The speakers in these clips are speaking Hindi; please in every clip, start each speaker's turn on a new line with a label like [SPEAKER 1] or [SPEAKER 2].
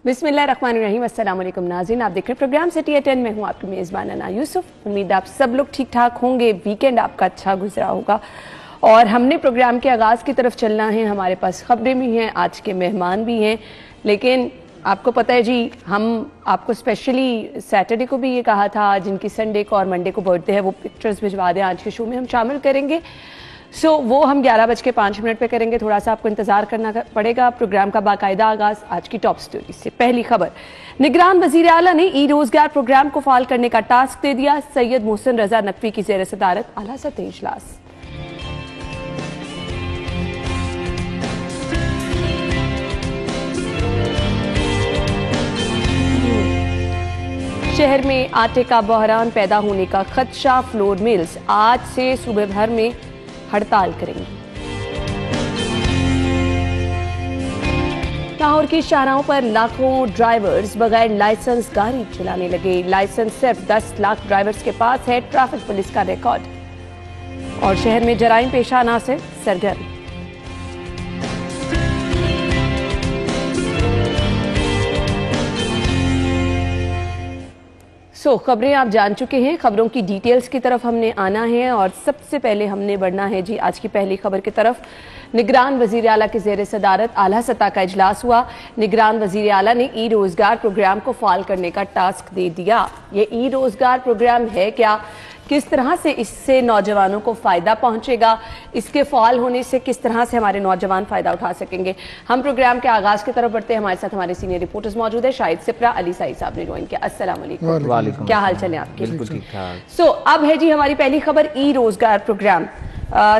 [SPEAKER 1] बिस्मिल्लाहिर्रहमानिर्रहीम, अस्सलाम वालेकुम नाज़रीन। आप देख रहे हैं प्रोग्राम सिटी एट 10 में हूँ आपकी मेज़बान अना यूसुफ। उम्मीद आप सब लोग ठीक ठाक होंगे, वीकेंड आपका अच्छा गुजरा होगा। और हमने प्रोग्राम के आगाज़ की तरफ चलना है। हमारे पास खबरें भी हैं, आज के मेहमान भी हैं, लेकिन आपको पता है जी, हम आपको स्पेशली सैटरडे को भी ये कहा था, जिनकी संडे को और मंडे को बर्थडे है वो पिक्चर्स भिजवा दें, आज के शो में हम शामिल करेंगे। वो हम 11:05 पे करेंगे। थोड़ा सा आपको इंतजार करना पड़ेगा। प्रोग्राम का बाकायदा आगाज आज की टॉप स्टोरी से। पहली खबर, निगरान वजीर आला ने ई रोजगार प्रोग्राम को फाल करने का टास्क दे दिया। सैयद मोहसिन रजा नकवी की ज़ेर सदारत आला सतह इजलास। शहर में आटे का बहरान पैदा होने का खदशा। फ्लोर मिल्स आज से सुबह भर में हड़ताल करेंगी। लाहौर की शाहराहों पर लाखों ड्राइवर्स बगैर लाइसेंस गाड़ी चलाने लगे। लाइसेंस सिर्फ 10 लाख ड्राइवर्स के पास है, ट्रैफिक पुलिस का रिकॉर्ड। और शहर में जराइम पेशा अनासर से सरगर्म। खबरें आप जान चुके हैं। खबरों की डिटेल्स की तरफ हमने आना है और सबसे पहले हमने बढ़ना है जी आज की पहली खबर की तरफ। निगरान वजीर आला की ज़ेर सदारत आला सतह का इजलास हुआ। निगरान वजीर आला ने ई रोजगार प्रोग्राम को फाल करने का टास्क दे दिया। ये ई रोजगार प्रोग्राम है क्या, किस तरह से इससे नौजवानों को फायदा पहुंचेगा, इसके फाल होने से किस तरह से हमारे नौजवान फायदा उठा सकेंगे। हम प्रोग्राम के आगाज की तरफ बढ़ते हैं। हमारे साथ हमारे सीनियर रिपोर्टर्स मौजूद है। शाहिद सिप्रा, अली साई साहब ने ज्वाइन किया। अस्सलाम वालेकुम, क्या हाल चाल है आपके?
[SPEAKER 2] बिल्कुल ठीक ठाक।
[SPEAKER 1] अब है जी हमारी पहली खबर, ई रोजगार प्रोग्राम।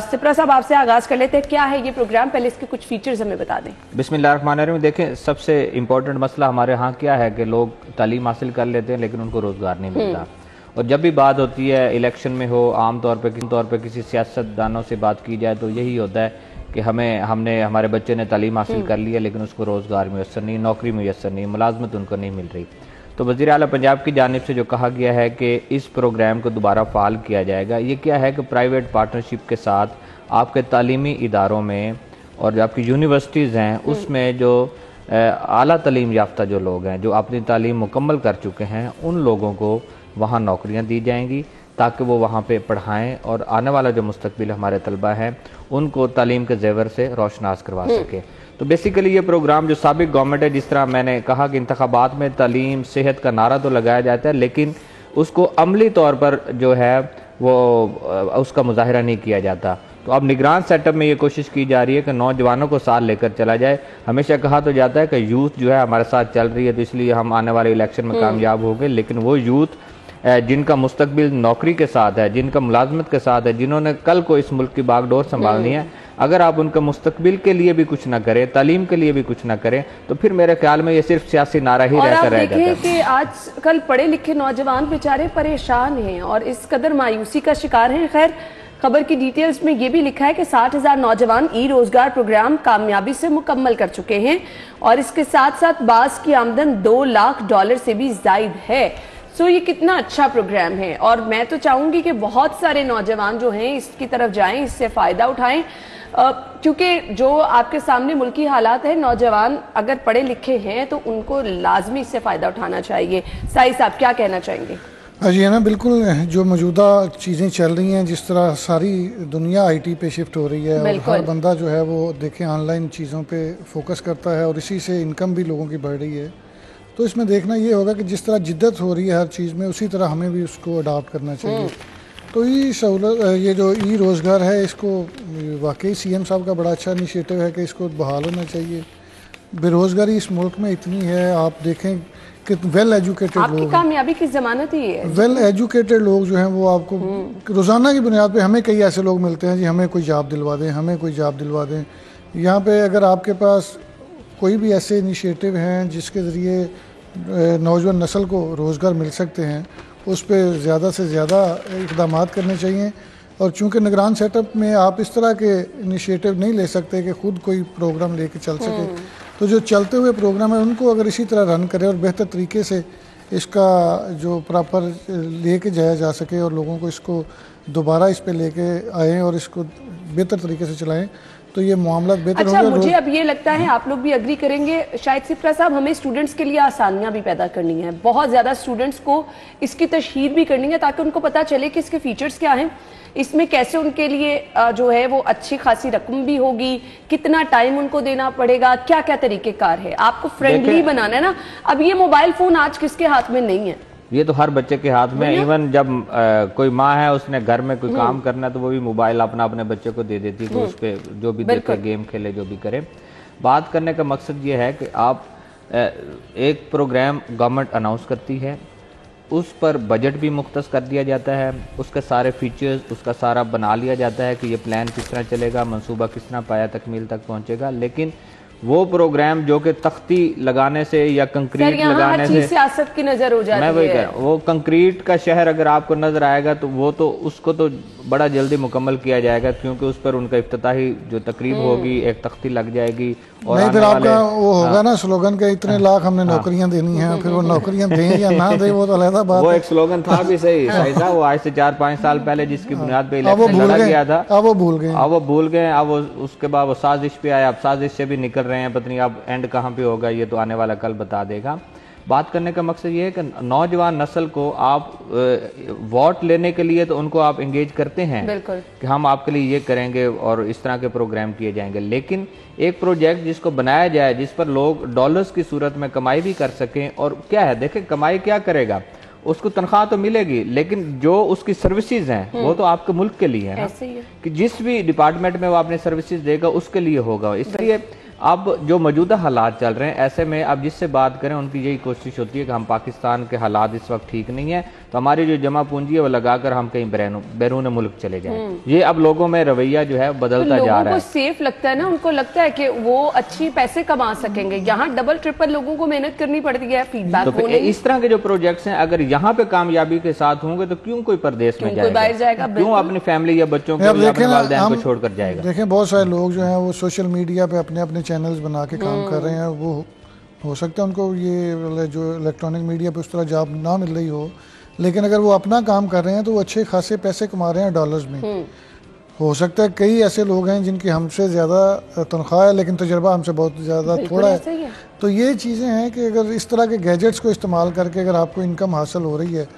[SPEAKER 1] सिप्रा साहब आपसे आगाज कर लेते हैं, क्या है ये प्रोग्राम, पहले इसके कुछ फीचर्स हमें बता दें।
[SPEAKER 2] बिस्मिल्लाहिर्रहमानिर्रहीम। देखें, सबसे इम्पोर्टेंट मसला हमारे यहाँ क्या है कि लोग तालीम हासिल कर लेते हैं लेकिन उनको रोजगार नहीं मिलता। और जब भी बात होती है इलेक्शन में हो, आम तौर पे किसी सियासतदानों से बात की जाए तो यही होता है कि हमने हमारे बच्चे ने तालीम हासिल कर ली है लेकिन उसको रोजगार मुयस्सर नहीं, नौकरी मुयस्सर नहीं, मुलाजमत उनको नहीं मिल रही। तो वज़ीर आला पंजाब की जानिब से जो कहा गया है कि इस प्रोग्राम को दोबारा फाल किया जाएगा, ये क्या है कि प्राइवेट पार्टनरशिप के साथ आपके तालीमी इदारों में और जो आपकी यूनिवर्सिटीज़ हैं उसमें जो आला तालीम याफ्ता जो लोग हैं जो अपनी तालीम मुकम्मल कर चुके हैं उन लोगों को वहाँ नौकरियाँ दी जाएंगी ताकि वो वहाँ पे पढ़ाएँ और आने वाला जो मुस्तकबिल हमारे तलबा हैं उनको तालीम के जेवर से रोशनास करवा सके। तो बेसिकली ये प्रोग्राम जो साबिक गवर्नमेंट है, जिस तरह मैंने कहा कि इंतखाबात में तालीम सेहत का नारा तो लगाया जाता है लेकिन उसको अमली तौर पर जो है वो उसका मुजाहिरा नहीं किया जाता। तो अब निगरान सेटअप में ये कोशिश की जा रही है कि नौजवानों को साथ लेकर चला जाए। हमेशा कहा तो जाता है कि यूथ जो है हमारे साथ चल रही है तो इसलिए हम आने वाले इलेक्शन में कामयाब होंगे, लेकिन वो यूथ जिनका मुस्तकबिल नौकरी के साथ है, जिनका मुलाजमत के साथ है, जिन्होंने कल को इस मुल्क की बागडोर संभालनी है, अगर आप उनका मुस्तकबिल के लिए भी कुछ ना करें, तालीम के लिए भी कुछ ना करें तो फिर मेरे ख्याल में ये सिर्फ सियासी नारा ही रहकर रह जाता है।
[SPEAKER 1] कि आजकल पढ़े लिखे नौजवान बेचारे परेशान हैं और इस कदर मायूसी का शिकार हैं। खैर, खबर की डिटेल्स में ये भी लिखा है कि 60,000 नौजवान ई रोजगार प्रोग्राम कामयाबी से मुकम्मल कर चुके हैं और इसके साथ साथ बास की आमदन $2 लाख से भी जायद है। ये कितना अच्छा प्रोग्राम है और मैं तो चाहूंगी कि बहुत सारे नौजवान जो हैं इसकी तरफ जाएं, इससे फायदा उठाएं, क्योंकि जो आपके सामने मुल्की हालात है, नौजवान अगर पढ़े लिखे हैं तो उनको लाजमी इससे फायदा उठाना चाहिए। साई साहब क्या कहना चाहेंगे?
[SPEAKER 3] जी है ना, बिल्कुल। जो मौजूदा चीज़ें चल रही हैं, जिस तरह सारी दुनिया IT पे शिफ्ट हो रही है और हर बंदा जो है वो देखें ऑनलाइन चीज़ों पे फोकस करता है और इसी से इनकम भी लोगों की बढ़ रही है। तो इसमें देखना ये होगा कि जिस तरह जिद्दत हो रही है हर चीज़ में, उसी तरह हमें भी उसको अडॉप्ट करना चाहिए। तो ये सहूलत, ये जो ई रोज़गार है, इसको वाकई CM साहब का बड़ा अच्छा इनिशिएटिव है कि इसको बहाल होना चाहिए। बेरोज़गारी इस मुल्क में इतनी है, आप देखें कि वेल एजुकेटेड लोग,
[SPEAKER 1] कामयाबी की ज़मानत ही है,
[SPEAKER 3] वेल एजुकेटेड लोग जो हैं वो आपको रोज़ाना की बुनियाद पे हमें कई ऐसे लोग मिलते हैं जी हमें कोई जॉब दिलवा दें, हमें कोई जॉब दिलवा दें। यहाँ पे अगर आपके पास कोई भी ऐसे इनिशिएटिव हैं जिसके ज़रिए नौजवान नस्ल को रोज़गार मिल सकते हैं, उस पर ज़्यादा से ज़्यादा इक़दाम करने चाहिए। और चूँकि निगरान सेटअप में आप इस तरह के इनिशिएटिव नहीं ले सकते कि ख़ुद कोई प्रोग्राम लेके चल सके, तो जो चलते हुए प्रोग्राम है उनको अगर इसी तरह रन करें और बेहतर तरीके से इसका जो प्रॉपर लेके जाया जा सके और लोगों को इसको दोबारा इस पे लेके आएँ और इसको बेहतर तरीके से चलाएं, तो ये मामला बेहतर
[SPEAKER 1] अच्छा,
[SPEAKER 3] होंगे।
[SPEAKER 1] मुझे अब ये लगता है आप लोग भी एग्री करेंगे शायद सिप्रा साहब, हमें स्टूडेंट्स के लिए आसानियां भी पैदा करनी है, बहुत ज्यादा स्टूडेंट्स को इसकी तशहीर भी करनी है ताकि उनको पता चले कि इसके फीचर्स क्या हैं, इसमें कैसे उनके लिए जो है वो अच्छी खासी रकम भी होगी, कितना टाइम उनको देना पड़ेगा, क्या क्या तरीकेकार है, आपको फ्रेंडली बनाना है ना। अब ये मोबाइल फोन आज किसके हाथ में नहीं है,
[SPEAKER 2] ये तो हर बच्चे के हाथ में। इवन जब कोई माँ है उसने घर में कोई काम करना है तो वो भी मोबाइल अपने बच्चे को दे देती है, तो उस पर जो भी देखे, गेम खेले, जो भी करे। बात करने का मकसद ये है कि आप एक प्रोग्राम गवर्नमेंट अनाउंस करती है, उस पर बजट भी मुख्तस कर दिया जाता है, उसके सारे फीचर्स उसका सारा बना लिया जाता है कि ये प्लान किस तरह चलेगा, मंसूबा किस तरह पाया तकमील तक पहुंचेगा। लेकिन वो प्रोग्राम जो कि तख्ती लगाने से या कंक्रीट लगाने से
[SPEAKER 1] सियासत की नजर हो जाती है,
[SPEAKER 2] मैं वही कह रहा हूँ, वो कंक्रीट का शहर अगर आपको नजर आएगा तो वो तो उसको तो बड़ा जल्दी मुकम्मल किया जाएगा, क्योंकि उस पर उनका इफ्तिताही जो तकरीब होगी, एक तख्ती लग जाएगी और
[SPEAKER 3] नहीं, फिर आपका वो होगा ना स्लोगन के इतने लाख हमने नौकरियां देनी है, फिर वो नौकरियां दें या ना दें वो तो अलग बात।
[SPEAKER 2] वो एक स्लोगन था भी सही साहब, वो आज से 4-5 साल पहले जिसकी बुनियाद पे इलेक्शन लड़ा गया था,
[SPEAKER 3] अब वो भूल गए,
[SPEAKER 2] अब उसके बाद वो साजिश पे आया, अब साजिश से भी निकल रहे हैं, पता नहीं अब एंड कहाँ पे होगा ये तो आने वाला कल बता देगा। बात करने का मकसद ये है कि नौजवान नस्ल को आप वोट लेने के लिए तो उनको आप एंगेज करते हैं कि हम आपके लिए ये करेंगे और इस तरह के प्रोग्राम किए जाएंगे, लेकिन एक प्रोजेक्ट जिसको बनाया जाए जिस पर लोग डॉलर्स की सूरत में कमाई भी कर सकें, और क्या है देखें कमाई क्या करेगा, उसको तनख्वाह तो मिलेगी लेकिन जो उसकी सर्विसेज हैं वो तो आपके मुल्क के लिए है ना, कि जिस भी डिपार्टमेंट में वो अपने सर्विसेज देगा उसके लिए होगा। इसलिए अब जो मौजूदा हालात चल रहे हैं, ऐसे में अब जिससे बात करें उनकी यही कोशिश होती है कि हम पाकिस्तान के हालात इस वक्त ठीक नहीं है तो हमारी जो जमा पूंजी है वो लगाकर हम कहीं बैरून मुल्क चले जाएं। ये अब लोगों में रवैया जो है बदलता जा रहा है।
[SPEAKER 1] लोगों को सेफ लगता है ना, उनको लगता है कि वो अच्छी पैसे कमा सकेंगे, यहाँ डबल ट्रिपल लोगों को मेहनत करनी पड़ती है फीडबैक
[SPEAKER 2] तो इस तरह के जो प्रोजेक्ट्स हैं अगर यहाँ पे कामयाबी के साथ होंगे तो क्यों कोई परदेश में जाएगा, क्यों अपनी फैमिली या बच्चों को या अपने वालिदैन को छोड़कर जाएगा।
[SPEAKER 3] देखें बहुत सारे लोग जो है वो सोशल मीडिया पे अपने अपने चैनल्स बना के काम कर रहे हैं, वो हो सकता है उनको ये जो इलेक्ट्रॉनिक मीडिया पे उस तरह जॉब ना मिल रही हो, लेकिन अगर वो अपना काम कर रहे हैं तो वो अच्छे खासे पैसे कमा रहे हैं डॉलर्स में। हो सकता है कई ऐसे लोग हैं जिनकी हमसे ज़्यादा तनख्वाह है लेकिन तजर्बा हमसे बहुत ज़्यादा थोड़ा है। तो ये चीज़ें हैं कि अगर इस तरह के गैजेट्स को इस्तेमाल करके अगर आपको इनकम हासिल हो रही है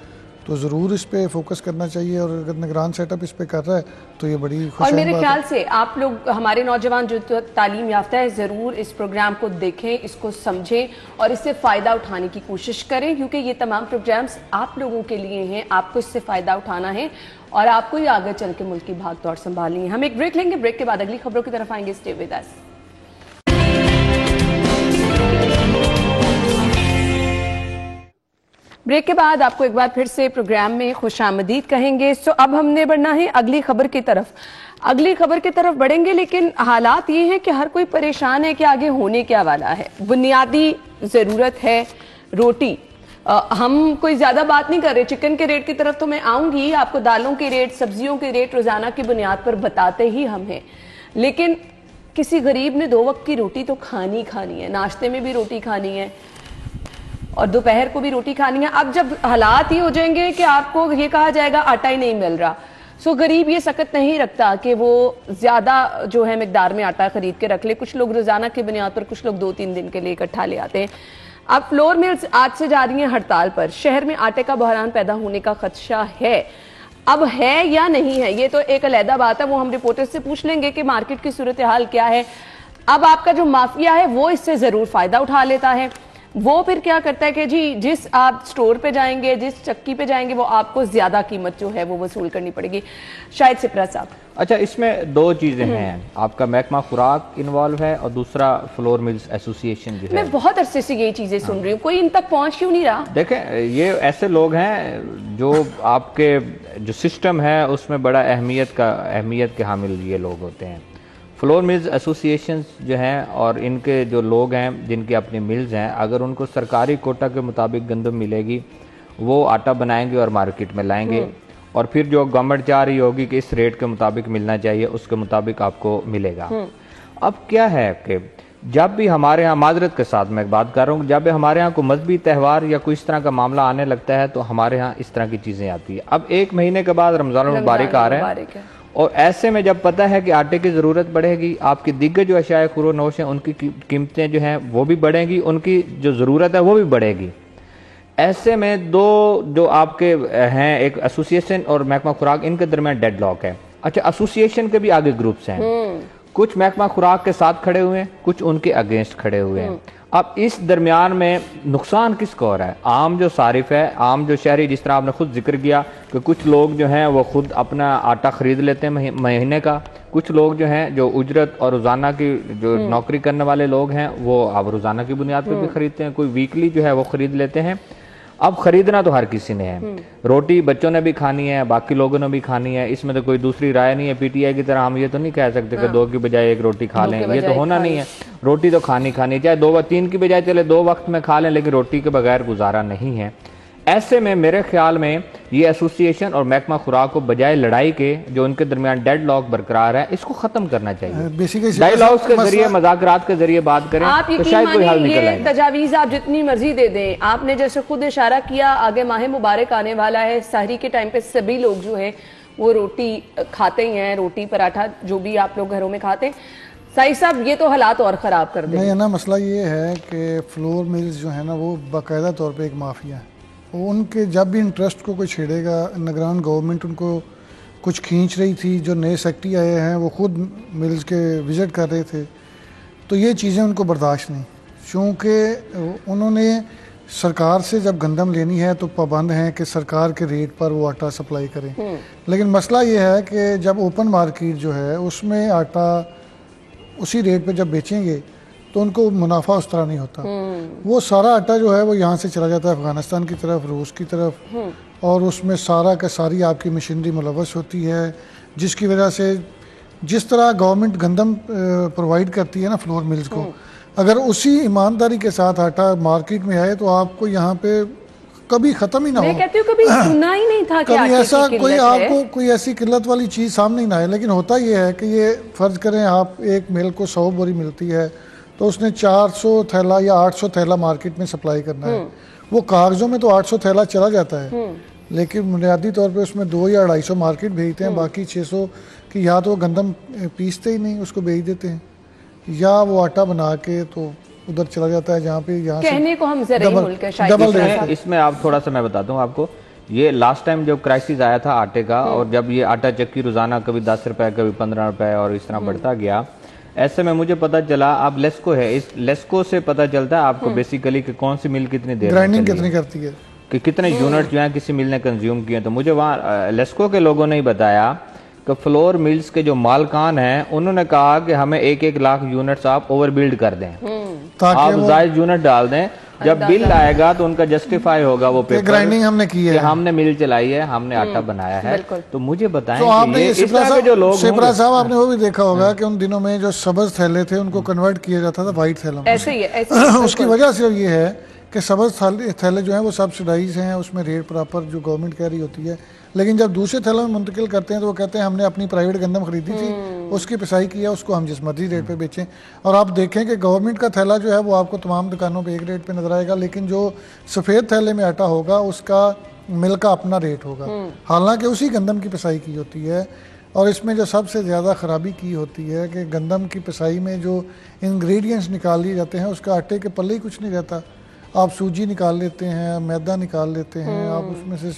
[SPEAKER 3] तो ज़रूर इस पे फोकस करना चाहिए, और अगर निगरान सेटअप इस पे कर रहा है तो ये बड़ी खुशी।
[SPEAKER 1] और मेरे ख्याल से आप लोग हमारे नौजवान जो तालीम याफ्ता है ज़रूर इस प्रोग्राम को देखें, इसको समझें और इससे फ़ायदा उठाने की कोशिश करें, क्योंकि ये तमाम प्रोग्राम्स आप लोगों के लिए हैं, आपको इससे फ़ायदा उठाना है और आपको ही आगे चल के मुल्क की भाग दौड़ संभालनी है। हम एक ब्रेक लेंगे, ब्रेक के बाद अगली खबरों की तरफ आएंगे। Stay with us. ब्रेक के बाद आपको एक बार फिर से प्रोग्राम में खुशामदीद कहेंगे। सो अब हमने बढ़ना है अगली खबर की तरफ। अगली खबर की तरफ बढ़ेंगे, लेकिन हालात ये हैं कि हर कोई परेशान है कि आगे होने क्या वाला है। बुनियादी ज़रूरत है रोटी। हम कोई ज़्यादा बात नहीं कर रहे, चिकन के रेट की तरफ तो मैं आऊँगी, आपको दालों के रेट, सब्जियों के रेट रोज़ाना की बुनियाद पर बताते ही हम हैं, लेकिन किसी गरीब ने 2 वक्त की रोटी तो खानी है, नाश्ते में भी रोटी खानी है और दोपहर को भी रोटी खानी है। अब जब हालात ये हो जाएंगे कि आपको ये कहा जाएगा आटा ही नहीं मिल रहा, सो गरीब ये सकत नहीं रखता कि वो ज्यादा जो है मिकदार में आटा खरीद के रख ले। कुछ लोग रोजाना की बुनियाद पर, कुछ लोग 2-3 दिन के लिए इकट्ठा ले आते हैं। अब फ्लोर मिल्स आज से जा रही हैं हड़ताल पर। शहर में आटे का बहरान पैदा होने का खदशा है। अब है या नहीं है ये तो एक अलहदा बात है, वो हम रिपोर्टर से पूछ लेंगे कि मार्केट की सूरत हाल क्या है। अब आपका जो माफिया है वो इससे जरूर फायदा उठा लेता है। वो फिर क्या करता है कि जी जिस आप स्टोर पे जाएंगे, जिस चक्की पे जाएंगे, वो आपको ज्यादा कीमत जो है वो वसूल करनी पड़ेगी। शायद सिप्रा साहब।
[SPEAKER 2] अच्छा, इसमें 2 चीजें हैं, आपका महकमा खुराक इन्वॉल्व है और दूसरा फ्लोर मिल्स एसोसिएशन जो है।
[SPEAKER 1] मैं बहुत अरसे से ये चीजें सुन रही हूँ, कोई इन तक पहुंच क्यों नहीं रहा?
[SPEAKER 2] देखें, ये ऐसे लोग हैं जो आपके जो सिस्टम है उसमें बड़ा अहमियत के हामिल ये लोग होते हैं। फ्लोर मिल्स एसोसिएशन जो हैं और इनके जो लोग हैं जिनकी अपनी मिल्स हैं, अगर उनको सरकारी कोटा के मुताबिक गंदम मिलेगी वो आटा बनाएंगे और मार्केट में लाएंगे, और फिर जो गवर्नमेंट चाह रही होगी कि इस रेट के मुताबिक मिलना चाहिए उसके मुताबिक आपको मिलेगा। अब क्या है कि जब भी हमारे यहाँ, माजरत के साथ मैं बात कर रहा हूँ, जब भी हमारे यहाँ कोई मजहबी त्यौहार या कोई इस तरह का मामला आने लगता है तो हमारे यहाँ इस तरह की चीज़ें आती है। अब 1 महीने के बाद रमज़ान मुबारक आ रहा है और ऐसे में जब पता है कि आटे की ज़रूरत बढ़ेगी, आपकी दिग्गज जो अशाए खुरो-नोश हैं उनकी कीमतें जो हैं वो भी बढ़ेंगी, उनकी जो ज़रूरत है वो भी बढ़ेगी। ऐसे में दो जो आपके हैं, एक एसोसिएशन और महकमा खुराक, इनके दरमियान डेडलॉक है। अच्छा, एसोसिएशन के भी आगे ग्रुप्स हैं, कुछ महकमा खुराक के साथ खड़े हुए हैं, कुछ उनके अगेंस्ट खड़े हुए हैं। अब इस दरमियान में नुकसान किसको हो रहा है? आम जो सारिफ है, आम जो शहरी, जिस तरह आपने खुद जिक्र किया कि कुछ लोग जो हैं वो खुद अपना आटा खरीद लेते हैं महीने का, कुछ लोग जो हैं जो उजरत और रोज़ाना की जो नौकरी करने वाले लोग हैं वो अब रोज़ाना की बुनियाद पर भी खरीदते हैं, कोई वीकली जो है वो खरीद लेते हैं। अब खरीदना तो हर किसी ने है, रोटी बच्चों ने भी खानी है, बाकी लोगों ने भी खानी है, इसमें तो कोई दूसरी राय नहीं है। पीटीआई की तरह हम ये तो नहीं कह सकते कि 2 की बजाय 1 रोटी खा लें, ये तो होना नहीं है। रोटी तो खानी चाहे 2 व 3 की बजाय चले 2 वक्त में खा लें, लेकिन रोटी के बगैर गुजारा नहीं है। ऐसे में मेरे ख्याल में ये एसोसिएशन और महकमा खुराक को बजाय लड़ाई के जो उनके दरमियान डेडलॉक बरकरार है, इसको खत्म करना चाहिए। डायलॉग्स के जरिए, मज़ाकरात के जरिए बात करें तो शायद कोई हल निकल आएगा।
[SPEAKER 1] तजावीज़ आप जितनी मर्जी दे दें, आपने जैसे खुद इशारा किया, आगे माह मुबारक आने वाला है, सहरी के टाइम पे सभी लोग जो है वो रोटी खाते ही हैं, रोटी पराठा जो भी आप लोग घरों में खाते हैं। साहिब साहब, ये तो हालात और ख़राब कर देंगे।
[SPEAKER 3] नहीं ना, मसला ये है कि फ्लोर मिल्स जो है ना वो बाकायदा तौर पर एक माफिया है। उनके जब भी इंटरेस्ट को कोई छेड़ेगा, निगरान गवर्नमेंट उनको कुछ खींच रही थी, जो नए सेक्रेटरी आए हैं वो खुद मिल्स के विज़िट कर रहे थे, तो ये चीज़ें उनको बर्दाश्त नहीं, क्योंकि उन्होंने सरकार से जब गंदम लेनी है तो पाबंद हैं कि सरकार के रेट पर वो आटा सप्लाई करें। लेकिन मसला ये है कि जब ओपन मार्केट जो है उसमें आटा उसी रेट पे जब बेचेंगे तो उनको मुनाफा उस तरह नहीं होता। वो सारा आटा जो है वो यहाँ से चला जाता है अफगानिस्तान की तरफ, रूस की तरफ, और उसमें सारा का सारी आपकी मशीनरी मुलवस होती है, जिसकी वजह से जिस तरह गवर्नमेंट गंदम प्रोवाइड करती है ना फ्लोर मिल्स को, अगर उसी ईमानदारी के साथ आटा मार्केट में आए तो आपको यहाँ पे कभी खत्म ही ना हो।
[SPEAKER 1] मैं कहती हूँ कभी सुना ही नहीं था कि
[SPEAKER 3] कभी ऐसा कोई आपको कोई ऐसी किल्लत वाली चीज़ सामने ही ना आए। लेकिन होता ये है कि ये फ़र्ज़ करें आप एक मिल को 100 बोरी मिलती है तो उसने 400 थैला या 800 थैला मार्केट में सप्लाई करना है। वो कागजों में तो 800 थैला चला जाता है, लेकिन बुनियादी तौर पे उसमें 2 या 250 मार्केट भेजते हैं, बाकी 600 की या तो गंदम पीसते ही नहीं उसको भेज देते हैं, या वो आटा बना के तो उधर चला जाता है जहाँ पे यहाँ
[SPEAKER 1] कहने को हम डबल।
[SPEAKER 2] इसमें आप थोड़ा सा मैं बताता हूँ आपको, ये लास्ट टाइम जब क्राइसिस आया था आटे का, और जब ये आटा चक्की रोजाना कभी 10 रुपए कभी 15 रुपए और इस तरह बढ़ता गया, ऐसे में मुझे पता चला, अब लेस्को है, इस लेस्को से पता चलता है आपको बेसिकली कि कौन सी मिल कितनी देर
[SPEAKER 3] ग्राइंडिंग कितनी करती है,
[SPEAKER 2] कि कितने यूनिट जो है किसी मिल ने कंज्यूम किए। तो मुझे वहाँ लेस्को के लोगों ने ही बताया कि फ्लोर मिल्स के जो मालकान हैं उन्होंने कहा कि हमें 1-1 लाख यूनिट्स आप ओवर बिल्ड कर दें, आप जायज यूनिट डाल दें, जब बिल आएगा तो उनका जस्टिफाई होगा वो पेपर,
[SPEAKER 3] ग्राइंडिंग हमने की है,
[SPEAKER 2] हमने मिल चलाई है, हमने आटा बनाया है। तो मुझे बताएं
[SPEAKER 3] तो आपने
[SPEAKER 2] इस तरह के जो लोग,
[SPEAKER 3] शिप्रा साहब आपने वो भी देखा होगा कि उन दिनों में जो सब्ज थैले थे उनको कन्वर्ट किया जाता था वाइट थैलों में। उसकी वजह सिर्फ ये है कि सब्ज थैले जो हैं वो सब्सिडाइज हैं, उसमें रेट प्रॉपर जो गवर्नमेंट कह रही होती है, लेकिन जब दूसरे थैलों में मुंतकिल करते हैं तो वो कहते हैं हमने अपनी प्राइवेट गंदम खरीदी थी, उसकी पिसाई किया, उसको हम जिस मर्जी रेट पे बेचें। और आप देखें कि गवर्नमेंट का थैला जो है वो आपको तमाम दुकानों पे एक रेट पे नजर आएगा, लेकिन जो सफ़ेद थैले में आटा होगा उसका मिल का अपना रेट होगा, हालांकि उसी गंदम की पिसाई की होती है। और इसमें जो सबसे ज़्यादा ख़राबी की होती है कि गंदम की पिसाई में जो इंग्रेडिएंट्स निकाल लिए जाते हैं उसका आटे के पल्ले ही कुछ नहीं रहता। आप सूजी निकाल लेते हैं, मैदा निकाल लेते हैं, आप उसमें से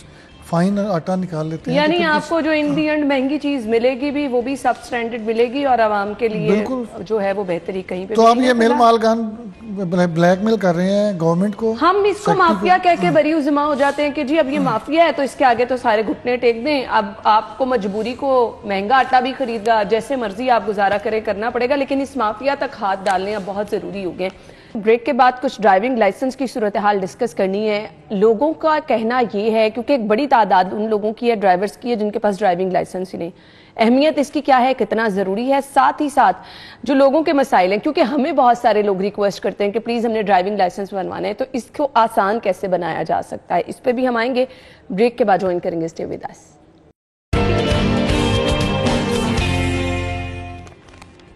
[SPEAKER 3] फाइन आटा निकाल लेते हैं,
[SPEAKER 1] यानी आपको जो इन दी एंड महंगी चीज मिलेगी भी वो भी सब स्टैंडर्ड मिलेगी और आवाम के लिए जो है वो बेहतरी कहीं पे।
[SPEAKER 3] तो आप ये मिल मालकान ब्लैकमेल कर रहे हैं गवर्नमेंट को,
[SPEAKER 1] हम इसको माफिया कह के बरी उज़मा हो जाते हैं कि जी अब ये माफिया है तो इसके आगे तो सारे घुटने टेक दें, अब आपको मजबूरी को महंगा आटा भी खरीदा जैसे मर्जी आप गुजारा करें करना पड़ेगा, लेकिन इस माफिया तक हाथ डालने अब बहुत जरूरी हो गए। ब्रेक के बाद कुछ ड्राइविंग लाइसेंस की सूरत हाल डिस्कस करनी है। लोगों का कहना ये है, क्योंकि एक बड़ी तादाद उन लोगों की है, ड्राइवर्स की है जिनके पास ड्राइविंग लाइसेंस ही नहीं, अहमियत इसकी क्या है, कितना ज़रूरी है, साथ ही साथ जो लोगों के मसाइल हैं, क्योंकि हमें बहुत सारे लोग रिक्वेस्ट करते हैं कि प्लीज़ हमने ड्राइविंग लाइसेंस बनवाना है, तो इसको आसान कैसे बनाया जा सकता है, इस पर भी हम आएंगे। ब्रेक के बाद ज्वाइन करेंगे, stay with us.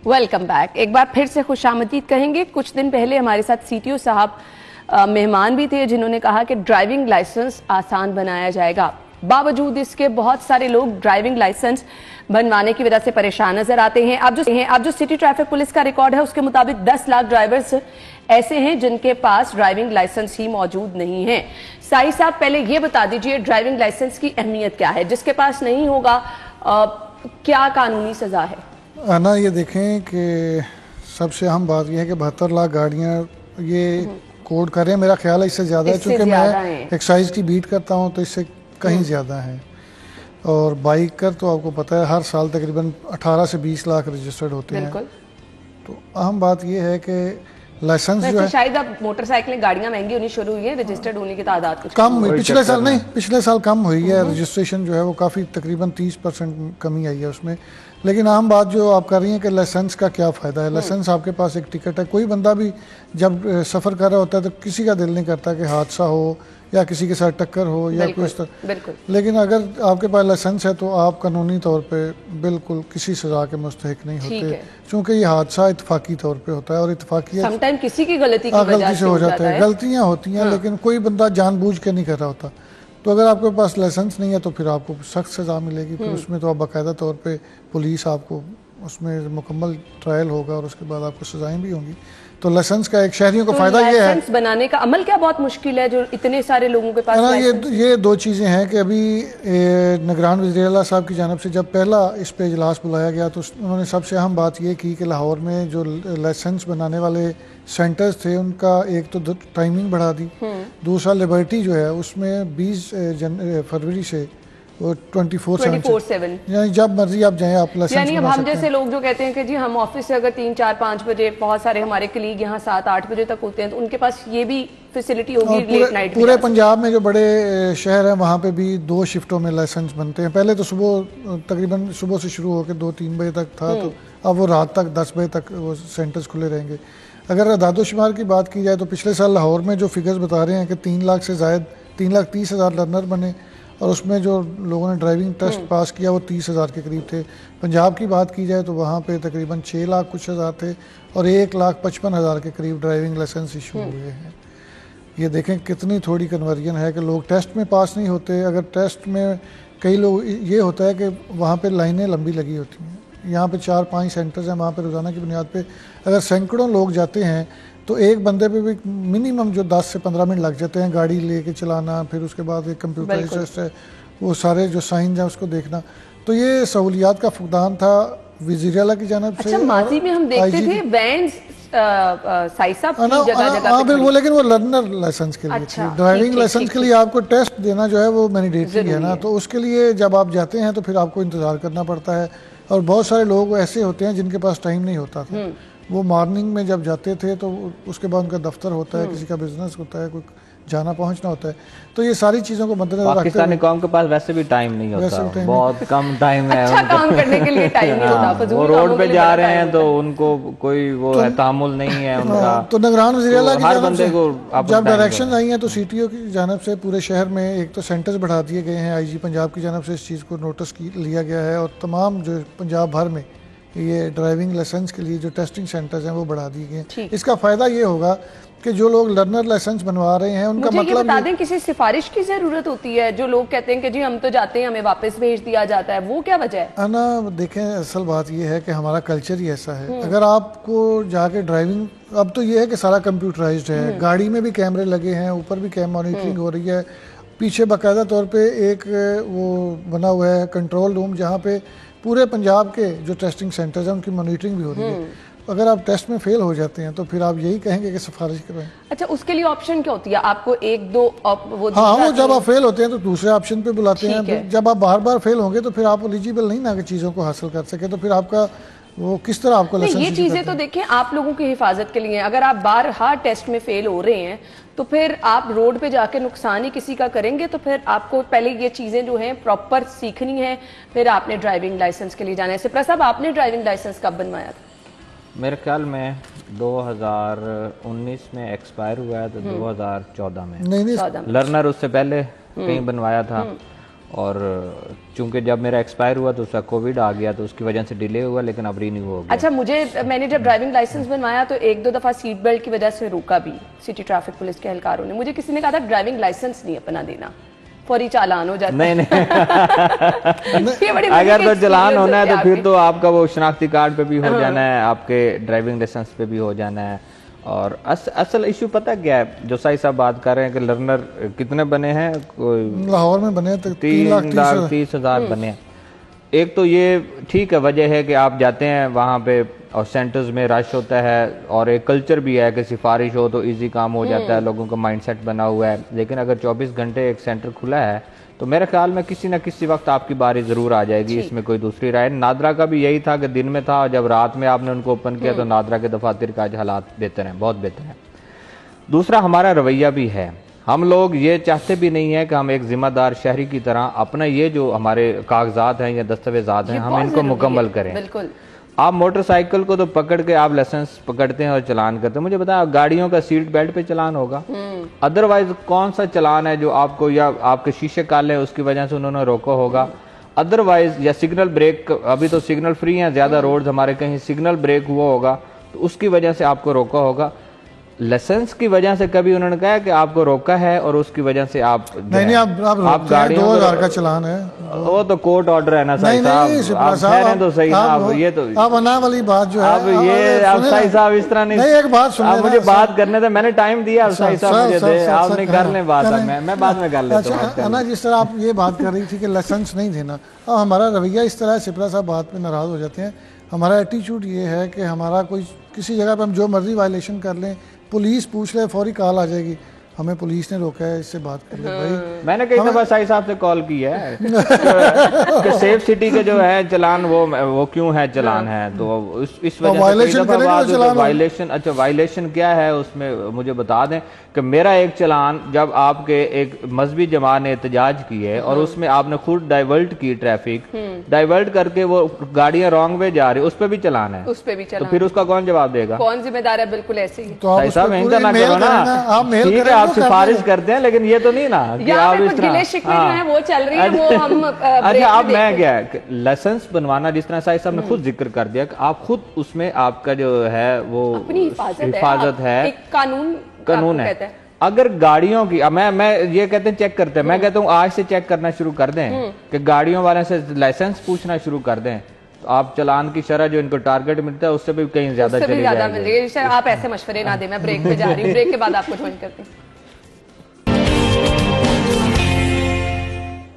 [SPEAKER 1] Welcome back. एक बार फिर से खुशामदीद कहेंगे। कुछ दिन पहले हमारे साथ CTO साहब मेहमान भी थे जिन्होंने कहा कि ड्राइविंग लाइसेंस आसान बनाया जाएगा। बावजूद इसके बहुत सारे लोग ड्राइविंग लाइसेंस बनवाने की वजह से परेशान नजर आते हैं। अब जो सिटी ट्रैफिक पुलिस का रिकॉर्ड है उसके मुताबिक 10 लाख ड्राइवर्स ऐसे हैं जिनके पास ड्राइविंग लाइसेंस ही मौजूद नहीं है। साई साहब, पहले ये बता दीजिए ड्राइविंग लाइसेंस की अहमियत क्या है, जिसके पास नहीं होगा क्या कानूनी सजा है?
[SPEAKER 3] आना ये देखें कि सबसे अहम बात यह है कि 72 लाख गाड़ियां ये कोड कर रहे हैं। मेरा ख्याल है इससे ज़्यादा है, क्योंकि मैं एक्साइज की बीट करता हूं तो इससे कहीं ज़्यादा है। और बाइकर तो आपको पता है हर साल तकरीबन 18 से 20 लाख रजिस्टर्ड होते हैं। तो अहम बात यह है कि लाइसेंस जो है,
[SPEAKER 1] शायद अब मोटरसाइकिलें गाड़ियां महंगी होनी शुरू हुई है, रजिस्टर्ड होने की तादाद कुछ
[SPEAKER 3] कम हुई। पिछले साल कम हुई है। रजिस्ट्रेशन जो है वो काफ़ी तकरीबन 30% कमी आई है उसमें। लेकिन अहम बात जो आप कर रही हैं कि लाइसेंस का क्या फ़ायदा है। लाइसेंस आपके पास एक टिकट है। कोई बंदा भी जब सफ़र कर रहा होता है तो किसी का दिल नहीं करता कि हादसा हो या किसी के साथ टक्कर हो या कोई इस तरह। लेकिन अगर आपके पास लाइसेंस है तो आप कानूनी तौर पे बिल्कुल किसी सजा के मुस्तहिक नहीं होते, क्योंकि ये हादसा इत्तफाकी तौर पे होता है और इत्तफाकी
[SPEAKER 1] किसी की गलती
[SPEAKER 3] से हो जाता है। गलतियां होती हैं, लेकिन कोई बंदा जानबूझ के नहीं कर रहा होता। तो अगर आपके पास लाइसेंस नहीं है तो फिर आपको सख्त सजा मिलेगी। फिर उसमें तो आप बाकायदा तौर पे पुलिस आपको उसमें मुकम्मल ट्रायल होगा और उसके बाद आपको सजाएं भी होंगी। तो लाइसेंस का एक शहरियों को फायदा ये है।
[SPEAKER 1] लाइसेंस बनाने का अमल क्या बहुत मुश्किल है जो इतने सारे लोगों के पास
[SPEAKER 3] ना, ये दो चीज़ें हैं कि अभी निगरान वज़ीर आला साहब की जानिब से जब पहला इस पे इजलास बुलाया गया तो उन्होंने सबसे अहम बात ये की कि लाहौर में जो लाइसेंस बनाने वाले सेंटर्स थे उनका एक तो टाइमिंग बढ़ा दी, दूसरा लिबर्टी जो है उसमें 20 फरवरी से वो 24/7 यानी जब मर्जी आप जाएं आप लाइसेंस
[SPEAKER 1] यानी अब हम जैसे लोग जो कहते हैं कि जी हम ऑफिस से अगर 3, 4, 5 बजे, बहुत सारे हमारे कलीग यहाँ 7, 8 बजे तक होते हैं, तो उनके पास ये भी फैसिलिटी होगी लेट नाइट।
[SPEAKER 3] पूरे पंजाब में जो बड़े शहर हैं वहाँ पे भी 2 शिफ्टों में लाइसेंस बनते हैं। पहले तो सुबह तकरीबन सुबह से शुरू होकर 2-3 बजे तक था, तो अब वो रात तक 10 बजे तक वो सेंटर्स खुले रहेंगे। अगर अदादोशुमार की बात की जाए तो पिछले साल लाहौर में जो फिगर्स बता रहे हैं कि 3 लाख से ज़ायद 3,30,000 लर्नर बने और उसमें जो लोगों ने ड्राइविंग टेस्ट पास किया वो 30,000 के करीब थे। पंजाब की बात की जाए तो वहाँ पे तकरीबन 6 लाख कुछ हज़ार थे और 1,55,000 के करीब ड्राइविंग लाइसेंस इशू हुए हैं। ये देखें कितनी थोड़ी कन्वर्जन है कि लोग टेस्ट में पास नहीं होते। अगर टेस्ट में कई लोग ये होता है कि वहाँ पर लाइनें लंबी लगी होती हैं। यहाँ पे 4-5 सेंटर्स हैं, वहाँ पे रोज़ाना की बुनियाद पे अगर सैकड़ों लोग जाते हैं तो एक बंदे पे भी मिनिमम जो 10 से 15 मिनट लग जाते हैं गाड़ी लेके चलाना, फिर उसके बाद एक कंप्यूटराइज्ड टेस्ट है, वो सारे जो साइंस हैं उसको देखना। तो ये सहूलियात का फुकदान था वज़ीर आला की जानिब से।
[SPEAKER 1] अच्छा, माजी में हम देखते थे वैन्स
[SPEAKER 3] बिल्कुल, लेकिन वो लर्नर लाइसेंस के लिए थी। ड्राइविंग लाइसेंस के लिए आपको टेस्ट देना जो है वो मैंडेटरी है ना, तो उसके लिए जब आप जाते हैं तो फिर आपको इंतज़ार करना पड़ता है। और बहुत सारे लोग ऐसे होते हैं जिनके पास टाइम नहीं होता था, वो मॉर्निंग में जब जाते थे तो उसके बाद उनका दफ्तर होता है, किसी का बिजनेस होता है, कोई जाना पहुंचना होता है। तो ये सारी चीज़ों को मद्देनजर रखते हुए
[SPEAKER 2] पाकिस्तानी कौम के पास वैसे भी टाइम नहीं होता, बहुत कम टाइम है।
[SPEAKER 1] अच्छा काम करने के लिए टाइम नहीं होता,
[SPEAKER 2] वो रोड पे जा रहे हैं तो उनको कोई वो तामुल नहीं है उनका।
[SPEAKER 3] तो निगरान वज़ीर आला की
[SPEAKER 2] हर बंदे को
[SPEAKER 3] जब डायरेक्शन आई हैं तो CTO की जानिब से पूरे शहर में एक तो सेंटर्स बढ़ा दिए गए हैं। IG पंजाब की जानिब से इस चीज़ को नोटिस लिया गया है और तमाम जो पंजाब भर में ये ड्राइविंग लाइसेंस के लिए जो टेस्टिंग सेंटर्स हैं वो बढ़ा दिए गए। इसका फ़ायदा ये होगा कि जो लोग लर्नर लाइसेंस बनवा रहे हैं उनका मतलब
[SPEAKER 1] ये बता दें किसी सिफारिश की जरूरत होती है? जो लोग कहते हैं कि जी हम तो जाते हैं हमें वापस भेज दिया जाता है, वो क्या वजह है?
[SPEAKER 3] ना देखें, असल बात ये है कि हमारा कल्चर ही ऐसा है। अगर आपको जाके ड्राइविंग, अब तो ये है कि सारा कंप्यूटराइज्ड है, गाड़ी में भी कैमरे लगे हैं, ऊपर भी मॉनिटरिंग हो रही है, पीछे बाकायदा तौर पर एक वो बना हुआ है कंट्रोल रूम जहाँ पे पूरे पंजाब के जो टेस्टिंग सेंटर्स हैं उनकी मॉनिटरिंग भी हो रही है। अगर आप टेस्ट में फेल हो जाते हैं तो फिर आप यही कहेंगे कि सिफारिश करें।
[SPEAKER 1] अच्छा, उसके लिए ऑप्शन क्या होती है? आपको 1-2 वो
[SPEAKER 3] जब आप फेल होते हैं तो दूसरे ऑप्शन पे बुलाते हैं। जब आप बार बार फेल होंगे तो फिर आप एलिजिबल नहीं ना कि चीज़ों को हासिल कर सके, तो फिर आपका वो किस तरह आपको लाइसेंस।
[SPEAKER 1] ये चीजें तो देखें आप लोगों की हिफाजत के लिए। अगर आप बार हर टेस्ट में फेल हो रहे हैं तो फिर आप रोड पे जाके नुकसान ही किसी का करेंगे। तो फिर आपको पहले ये चीजें जो हैं प्रॉपर सीखनी है, फिर आपने ड्राइविंग लाइसेंस के लिए जाना है। सिप्रा साहब, आपने ड्राइविंग लाइसेंस कब बनवाया था?
[SPEAKER 2] मेरे ख्याल में 2019 में एक्सपायर हुआ है, तो 2014 में
[SPEAKER 3] नहीं
[SPEAKER 2] लर्नर उससे पहले कहीं बनवाया था। और चूंकि जब मेरा एक्सपायर हुआ तो उसका कोविड आ गया तो उसकी वजह से डिले हुआ, लेकिन अब रीन्यू हो गया।
[SPEAKER 1] अच्छा, मैंने जब ड्राइविंग लाइसेंस बनवाया तो 1-2 दफा सीट बेल्ट की वजह से रोका भी सिटी ट्रैफिक पुलिस के एहलकारों ने। मुझे किसी ने कहा था ड्राइविंग लाइसेंस नहीं अपना देना, फौरी चालान हो जाता
[SPEAKER 2] नहीं नहीं
[SPEAKER 1] ये बड़ी
[SPEAKER 2] अगर तो चालान होना है तो
[SPEAKER 1] आपकी।
[SPEAKER 2] फिर तो आपका वो शनाख्ती कार्ड पे भी हो जाना है, आपके ड्राइविंग लाइसेंस पे भी हो जाना है। और असल इशू पता क्या है, जो साई साहब बात कर रहे हैं कि लर्नर कितने बने हैं, कोई
[SPEAKER 3] लाहौर में बने तो
[SPEAKER 2] 3,30,000 बने हैं। एक तो ये ठीक है, वजह है कि आप जाते हैं वहाँ पे और सेंटर्स में रश होता है, और एक कल्चर भी है कि सिफारिश हो तो इजी काम हो जाता है, लोगों का माइंडसेट बना हुआ है। लेकिन अगर 24 घंटे एक सेंटर खुला है तो मेरे ख्याल में किसी न किसी वक्त आपकी बारी जरूर आ जाएगी, इसमें कोई दूसरी राय। नादरा का भी यही था कि दिन में था, जब रात में आपने उनको ओपन किया तो नादरा के दफातर का आज हालात बेहतर हैं, बहुत बेहतर है। दूसरा हमारा रवैया भी है, हम लोग ये चाहते भी नहीं है कि हम एक जिम्मेदार शहरी की तरह अपना ये जो हमारे कागजात हैं या दस्तावेजात हैं हम इनको मुकम्मल करें।
[SPEAKER 1] बिल्कुल।
[SPEAKER 2] आप मोटरसाइकिल को तो पकड़ के आप लाइसेंस पकड़ते हैं और चलान करते हैं, मुझे बताया गाड़ियों का सीट बेल्ट पे चलान होगा, अदरवाइज कौन सा चलान है जो आपको, या आपके शीशे काले हैं उसकी वजह से उन्होंने रोका होगा, अदरवाइज या सिग्नल ब्रेक, अभी तो सिग्नल फ्री हैं ज्यादा रोड्स हमारे, कहीं सिग्नल ब्रेक हुआ होगा तो उसकी वजह से आपको रोका होगा। लाइसेंस की वजह से कभी उन्होंने कहा कि आपको रोका है और उसकी वजह से आप
[SPEAKER 3] नहीं आप गाड़ी 2000 का चलान है,
[SPEAKER 2] वो तो कोर्ट ऑर्डर है ना साईं साहब, आप कह रहे हैं तो सही ना, आप ये तो
[SPEAKER 3] आप अना वाली बात जो है,
[SPEAKER 2] अब ये आप साईं साहब इस तरह नहीं,
[SPEAKER 3] एक बात सुनिए,
[SPEAKER 2] आप मुझे बात करने थे, मैंने टाइम दिया, अब साईं साहब मुझे दे, आप नहीं कर लें बात, मैं बाद में कर लेता हूँ।
[SPEAKER 3] अना जिस तरह आप ये बात कर रही थी कि लाइसेंस नहीं देना, अब हमारा रवैया इस तरह सिपरा साहब बात पे नाराज हो जाते हैं। हमारा एटीट्यूड ये है कि हमारा कोई किसी जगह पे हम जो मर्जी वायलेशन कर लें, पुलिस पूछ ले, फौरी कॉल आ जाएगी, हमें पुलिस ने रोका है, इससे बात कर ले भाई।
[SPEAKER 2] मैंने कई दफा साईं साहब से कॉल की है कि सेफ सिटी के जो है चलान वो क्यों है चलान है, तो इस वजह से वायलेशन, अच्छा वायलेशन क्या है उसमें मुझे बता दें कि मेरा एक चलान जब आपके एक मजहबी जमात ने एहतजाज की है और उसमें आपने खुद डाइवर्ट की ट्रैफिक, डाइवर्ट करके वो गाड़ियां रॉन्ग वे जा रही है, उस पर भी चलान है,
[SPEAKER 1] उस पे भी चलान,
[SPEAKER 2] तो फिर उसका कौन जवाब देगा,
[SPEAKER 1] कौन जिम्मेदार है? बिल्कुल ऐसे ही
[SPEAKER 3] तो
[SPEAKER 2] साईं साहब इनका ना करो ना, ठीक है आप सिफारिश करते हैं, लेकिन ये तो नहीं ना कि आप इस तरह
[SPEAKER 1] शिकवे जो है वो चल रही है, वो हम
[SPEAKER 2] अच्छा अब मैं क्या लाइसेंस बनवाना, जिस तरह साईं साहब ने खुद जिक्र कर दिया कि आप खुद उसमें आपका जो है वो
[SPEAKER 1] अपनी
[SPEAKER 2] हिफाजत है,
[SPEAKER 1] एक कानून
[SPEAKER 2] है। अगर गाड़ियों की मैं ये कहते हैं चेक करते हैं, मैं कहता हूँ आज से चेक करना शुरू कर दें कि गाड़ियों वाले से लाइसेंस पूछना शुरू कर दें, तो आप चलान की शरह जो इनको टारगेट मिलता है उससे भी कहीं ज्यादा चली जाएगी।
[SPEAKER 1] आप ऐसे मशवरे ना दें, मैं ब्रेक पे जा रही हूँ, ब्रेक के बाद आपको ज्वाइन करती हूँ।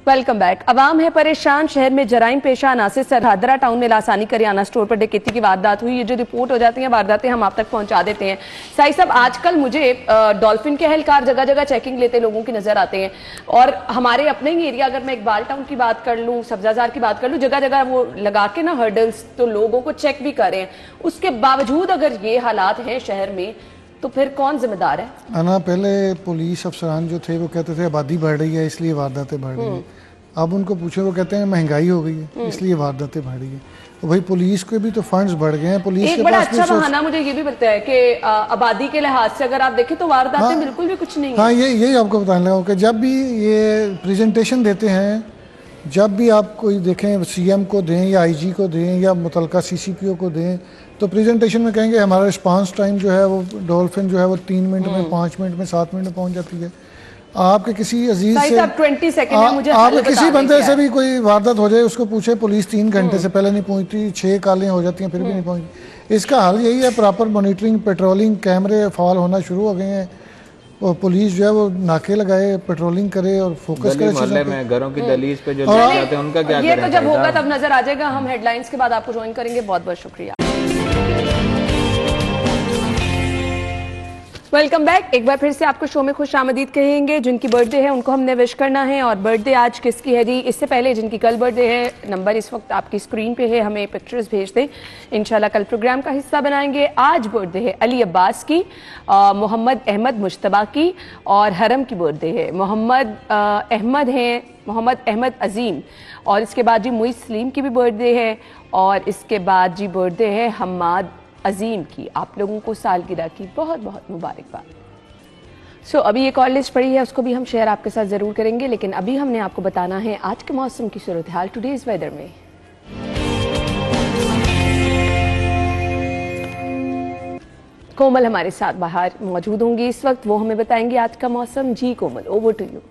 [SPEAKER 1] Welcome back. अवाम है परेशान, शहर में जराइम पेशा अनासिर से हादरा टाउन में लासानी करियाना स्टोर पर डकैती की वारदात हुई। ये जो रिपोर्ट हो जाती है वारदातें हम आप तक पहुंचा देते हैं। साई साहब आजकल मुझे डॉल्फिन के एहलकार जगह जगह चेकिंग लेते लोगों की नजर आते हैं, और हमारे अपने ही एरिया, अगर मैं इकबाल टाउन की बात कर लूँ, सब्जाजार की बात कर लूँ, जगह जगह वो लगा के ना हर्डल्स, तो लोगों को चेक भी कर रहे हैं। उसके बावजूद अगर ये हालात हैं शहर में तो फिर कौन जिम्मेदार है?
[SPEAKER 3] ना पहले पुलिस अफसरान जो थे वो कहते थे आबादी बढ़ रही है इसलिए वारदातें बढ़ रही है, अब उनको पूछे वो कहते हैं महंगाई हो गई है इसलिए वारदातें बढ़ रही है। तो भाई पुलिस के भी तो फंड्स बढ़ गए हैं, पुलिस
[SPEAKER 1] एक बड़ा अच्छा बहाना मुझे ये भी बताया कि आबादी के लिहाज से अगर आप देखें तो वारदातें बिल्कुल भी कुछ नहीं है।
[SPEAKER 3] हाँ यही आपको बताने लगा कि जब भी ये प्रेजेंटेशन देते हैं, जब भी आप कोई देखें सीएम को दें या आईजी को दें या मुतलका सीसीपीओ को दें, तो प्रेजेंटेशन में कहेंगे हमारा रिस्पांस टाइम जो है वो डॉल्फिन जो है वो 3 मिनट में, 5 मिनट में, 7 मिनट में पहुंच जाती है। आपके किसी अजीज से
[SPEAKER 1] 20 सेकंड मुझे
[SPEAKER 3] आप किसी बंदे से भी कोई वारदात हो जाए उसको पूछे, पुलिस 3 घंटे से पहले नहीं पहुंचती, 6 कालें हो जाती हैं फिर भी नहीं पहुंचती। इसका हल यही है, प्रॉपर मॉनिटरिंग, पेट्रोलिंग, कैमरे फाल होना शुरू हो गए हैं, और पुलिस जो है वो नाके लगाए, पेट्रोलिंग करे और फोकस करे
[SPEAKER 2] मोहल्ले में, घरों की दहलीज पे जो लोग जाते हैं उनका क्या करें?
[SPEAKER 1] ये तो जब होगा तब नजर आ जाएगा। हम हेडलाइंस के बाद आपको ज्वाइन करेंगे। बहुत बहुत शुक्रिया। Welcome back. एक बार फिर से आपको शो में खुश आमदीद कहेंगे। जिनकी बर्थडे है उनको हमने विश करना है, और बर्थडे आज किसकी है जी? इससे पहले जिनकी कल बर्थडे है, नंबर इस वक्त आपकी स्क्रीन पे है, हमें पिक्चर्स भेज दें, इंशाल्लाह कल प्रोग्राम का हिस्सा बनाएंगे। आज बर्थडे है अली अब्बास की, मोहम्मद अहमद मुश्तबा की, और हरम की बर्थडे है। मोहम्मद अहमद हैं, मोहम्मद अहमद अजीम, और इसके बाद जी मुइज सलीम की भी बर्थडे है, और इसके बाद जी बर्थडे है हम्माद अजीम की। आप लोगों को सालगिरह की बहुत बहुत मुबारकबाद। अभी एक और लिस्ट पड़ी है, उसको भी हम शेयर आपके साथ जरूर करेंगे, लेकिन अभी हमने आपको बताना है आज के मौसम की सूरत हाल टुडेज वेदर में। कोमल हमारे साथ बाहर मौजूद होंगी इस वक्त, वो हमें बताएंगे आज का मौसम। जी कोमल, ओवर टू यू।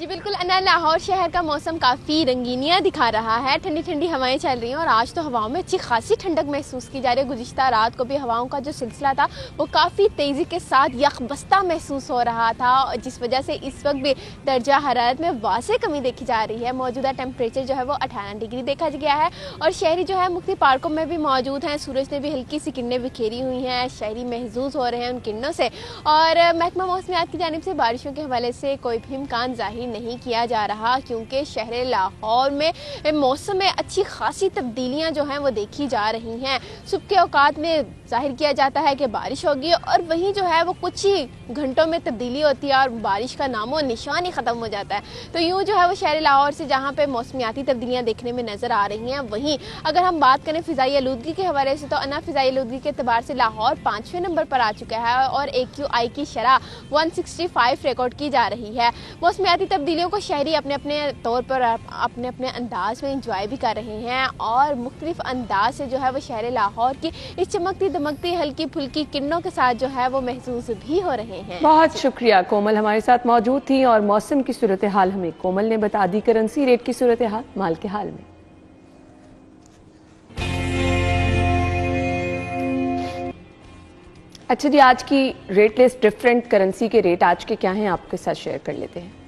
[SPEAKER 4] जी बिल्कुल अना, लाहौर शहर का मौसम काफ़ी रंगीनियाँ दिखा रहा है। ठंडी ठंडी हवाएं चल रही हैं और आज तो हवाओं में अच्छी खासी ठंडक महसूस की जा रही है। गुज़िश्ता रात को भी हवाओं का जो सिलसिला था वो काफ़ी तेज़ी के साथ यकबस्ता महसूस हो रहा था, जिस वजह से इस वक्त भी दर्जा हरारत में वासे कमी देखी जा रही है। मौजूदा टेम्परेचर जो है वो 18 डिग्री देखा गया है और शहरी जो है मुख्तलिफ पार्कों में भी मौजूद हैं। सूरज ने भी हल्की सी किरणें बिखेरी हुई हैं, शहरी महसूस हो रहे हैं उन किरणों से। और महकमा मौसमियात की जानिब से बारिशों के हवाले से कोई भी इम्कान जाहिर नहीं किया जा रहा, क्योंकि शहर लाहौर में मौसम में अच्छी खासी तब्दीलियां जो हैं वो देखी जा रही हैं। सुबह के औकात में जाहिर किया जाता है कि बारिश होगी और वहीं जो है वो कुछ ही घंटों में तब्दीली होती है और बारिश का नामो निशान ही ख़त्म हो जाता है। तो यूँ जो है वो शहर लाहौर से जहाँ पे मौसमियाती तब्दीलियाँ देखने में नज़र आ रही हैं, वहीं अगर हम बात करें फ़िज़ाई आलूदगी के हवाले से तो अना फ़िज़ाई आलूदगी के अतबार से लाहौर 5वें नंबर पर आ चुका है और AQI की शरह 165 रिकॉर्ड की जा रही है। मौसमियाती तब्दीलियों को शहरी अपने अपने तौर पर अपने अपने अंदाज में इंजॉय भी कर रहे हैं और मुख्तलिफ अंदाज से जो है वो शहर लाहौर की इस चमकती दमकती हल्की फुल्की किरणों के साथ जो है वो महसूस भी हो रहे हैं।
[SPEAKER 1] बहुत शुक्रिया कोमल हमारे साथ मौजूद थी और मौसम की सूरत हाल हमें कोमल ने बता दी। करेंसी रेट की सूरत हाल माल के हाल में अच्छा जी, आज की रेट लिस्ट डिफरेंट करेंसी के रेट आज के क्या हैं आपके साथ शेयर कर लेते हैं।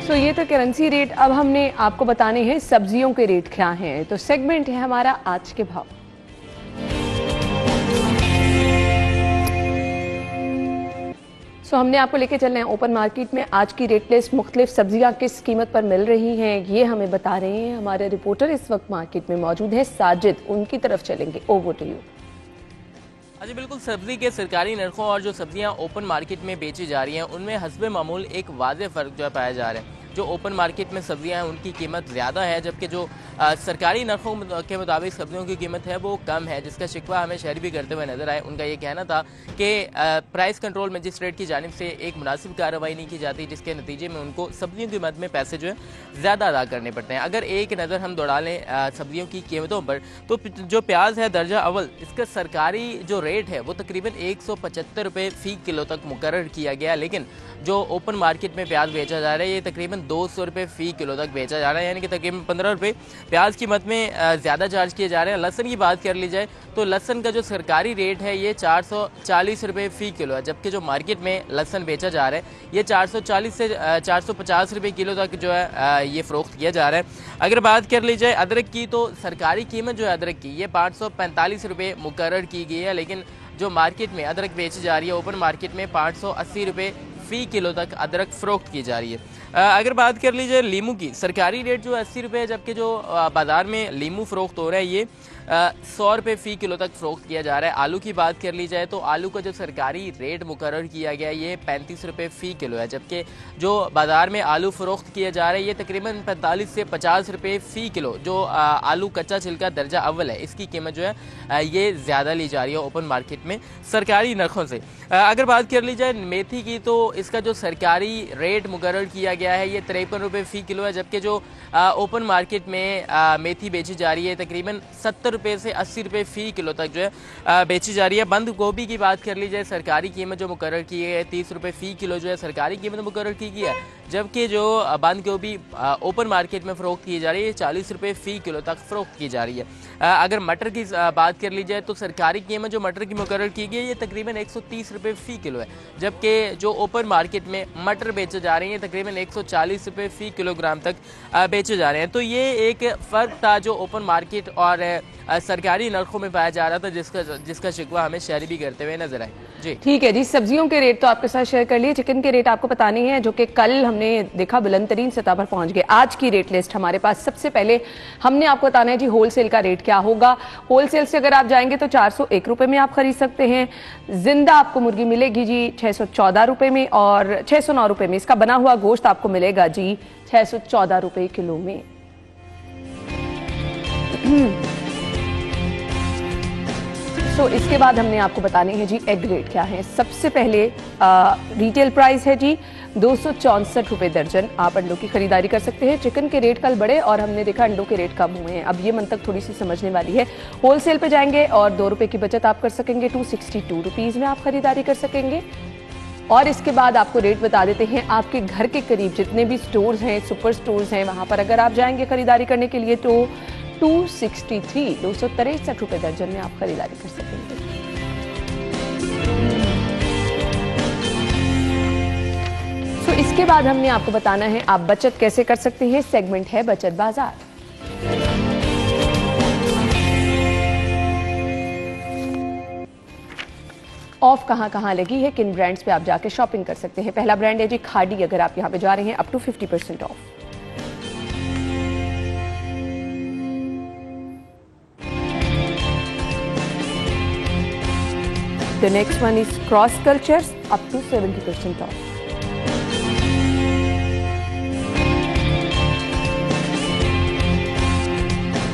[SPEAKER 1] तो ये तो करेंसी रेट। अब हमने आपको बताने हैं सब्जियों के रेट क्या हैं। तो सेगमेंट है हमारा आज के भाव। हमने आपको लेके चल रहे हैं ओपन मार्केट में आज की रेट लिस्ट। मुख्तलिफ सब्जियां किस कीमत पर मिल रही हैं ये हमें बता रहे हैं हमारे रिपोर्टर इस वक्त मार्केट में मौजूद है साजिद, उनकी तरफ चलेंगे। Over to you.
[SPEAKER 5] जी बिल्कुल, सब्जी के सरकारी नरखों और जो सब्जियां ओपन मार्केट में बेची जा रही हैं उनमें हस्बे मामूल एक वाज़ेह फ़र्क जो है पाया जा रहा है। जो ओपन मार्केट में सब्जियां हैं उनकी कीमत ज़्यादा है, जबकि जो सरकारी नरखों के मुताबिक सब्जियों की कीमत है वो कम है, जिसका शिकवा हमें शहरी भी करते हुए नजर आए। उनका ये कहना था कि प्राइस कंट्रोल मजिस्ट्रेट की जानिब से एक मुनासिब कार्रवाई नहीं की जाती, जिसके नतीजे में उनको सब्जियों की कीमत में पैसे जो है ज़्यादा अदा करने पड़ते हैं। अगर एक नज़र हम दौड़ा लें सब्जियों की कीमतों पर तो जो प्याज है दर्जा अव्वल, इसका सरकारी जो रेट है वो तकरीबन 175 रुपये फ़ी किलो तक मुकर्रर किया गया, लेकिन जो ओपन मार्केट में प्याज बेचा जा रहा है ये तकरीबन 200 रुपये फ़ी किलो तक बेचा जा रहा है, यानी कि तकरीबन 15 रुपये प्याज कीमत में ज़्यादा चार्ज किए जा रहे हैं। लहसन की बात कर ली जाए तो लहसन का जो सरकारी रेट है ये 440 रुपये फ़ी किलो है, जबकि जो मार्केट में लहसन बेचा जा रहा है ये 440 से 450 रुपये किलो तक जो है ये फ़रोख्त किया जा रहा है। अगर बात कर ली जाए अदरक की तो सरकारी कीमत जो है अदरक की ये 545 रुपये मुकर्रर की गई है, लेकिन जो मार्केट में अदरक बेची जा रही है ओपन मार्केट में 580 रुपये फ़ी किलो तक अदरक फ़रोख्त की जा रही है। अगर बात कर ली जाए लीमू की, सरकारी रेट जो 80 रुपये है, जबकि जो बाज़ार में लीमू फ़रोख्त हो रहा है ये 100 रुपये फ़ी किलो तक फ़रोख्त किया जा रहा है। आलू की बात कर ली जाए तो आलू का जो सरकारी रेट मुकर्रर किया गया ये 35 रुपये फ़ी किलो है, जबकि जो बाज़ार में आलू फ़रोख्त किया जा रहा है ये तकरीबन 45 से 50 रुपये फ़ी किलो। जो आलू कच्चा छिलका दर्जा अव्वल है इसकी कीमत जो है ये ज़्यादा ली जा रही है ओपन मार्केट में सरकारी नरखों से। अगर बात कर ली जाए मेथी की तो इसका जो सरकारी रेट मुकर्रर किया गया है ये 53 रुपये फ़ी किलो है, जबकि जो ओपन मार्केट में मेथी बेची जा रही है तकरीबन 70 रुपये से 80 रुपये फ़ी किलो तक जो है बेची जा रही है। बंद गोभी की बात कर ली जाए सरकारी कीमत जो मुकर्रर की है 30 रुपये फ़ी किलो जो है सरकारी कीमत मुकर्रर की गई है, जबकि जो बंद गोभी ओपन मार्केट में फ़रोख्त की जा रही है 40 रुपये फ़ी किलो तक फ़रोख्त की जा रही है। अगर मटर की बात कर ली जाए तो सरकारी कीमत जो मटर की मुकर्रर की गई है ये तकरीबन 130 रुपये फ़ी किलो है, जबकि जो ओपन मार्केट में मटर बेचे जा रहे हैं तकरीबन 140 रुपये फ़ी किलोग्राम तक बेचे जा रहे हैं। तो ये एक फ़र्क था जो ओपन मार्केट और सरकारी नरखों में पाया जा रहा था, जिसका शिकवा हमें शहरी भी करते हुए नजर आए। जी
[SPEAKER 1] ठीक है जी, सब्जियों के रेट तो आपके साथ शेयर कर लिए, चिकन के रेट आपको बताने हैं जो कि कल हमने देखा बुलंद तरीन सतह पर पहुंच गए। आज की रेट लिस्ट हमारे पास, सबसे पहले हमने आपको बताना है जी होलसेल का रेट क्या होगा। होलसेल से अगर आप जाएंगे तो 401 रुपए में आप खरीद सकते हैं। जिंदा आपको मुर्गी मिलेगी जी 614 रुपए में, और 609 रुपए में इसका बना हुआ गोश्त आपको मिलेगा जी 614 रुपए किलो में। तो इसके बाद हमने आपको बताने हैं जी एग रेट क्या है। सबसे पहले रिटेल प्राइस है जी 264 रुपए दर्जन, आप अंडों की खरीदारी कर सकते हैं। चिकन के रेट कल बढ़े और हमने देखा अंडों के रेट कम हुए हैं, अब ये मंतक थोड़ी सी समझने वाली है। होलसेल पे जाएंगे और 2 रुपए की बचत आप कर सकेंगे, 262 रुपीज में आप खरीदारी कर सकेंगे। और इसके बाद आपको रेट बता देते हैं आपके घर के करीब जितने भी स्टोर्स हैं, सुपर स्टोर्स हैं, वहां पर अगर आप जाएंगे खरीदारी करने के लिए तो 263 रुपए दर्जन में आप खरीदारी कर सकेंगे। तो इसके बाद हमने आपको बताना है आप बचत कैसे कर सकते हैं। सेगमेंट है बचत बाजार। ऑफ कहां लगी है, किन ब्रांड्स पे आप जाके शॉपिंग कर सकते हैं। पहला ब्रांड है जी खाड़ी, अगर आप यहां पे जा रहे हैं up to 50% off. The next one is Cross Cultures, up to 70% off.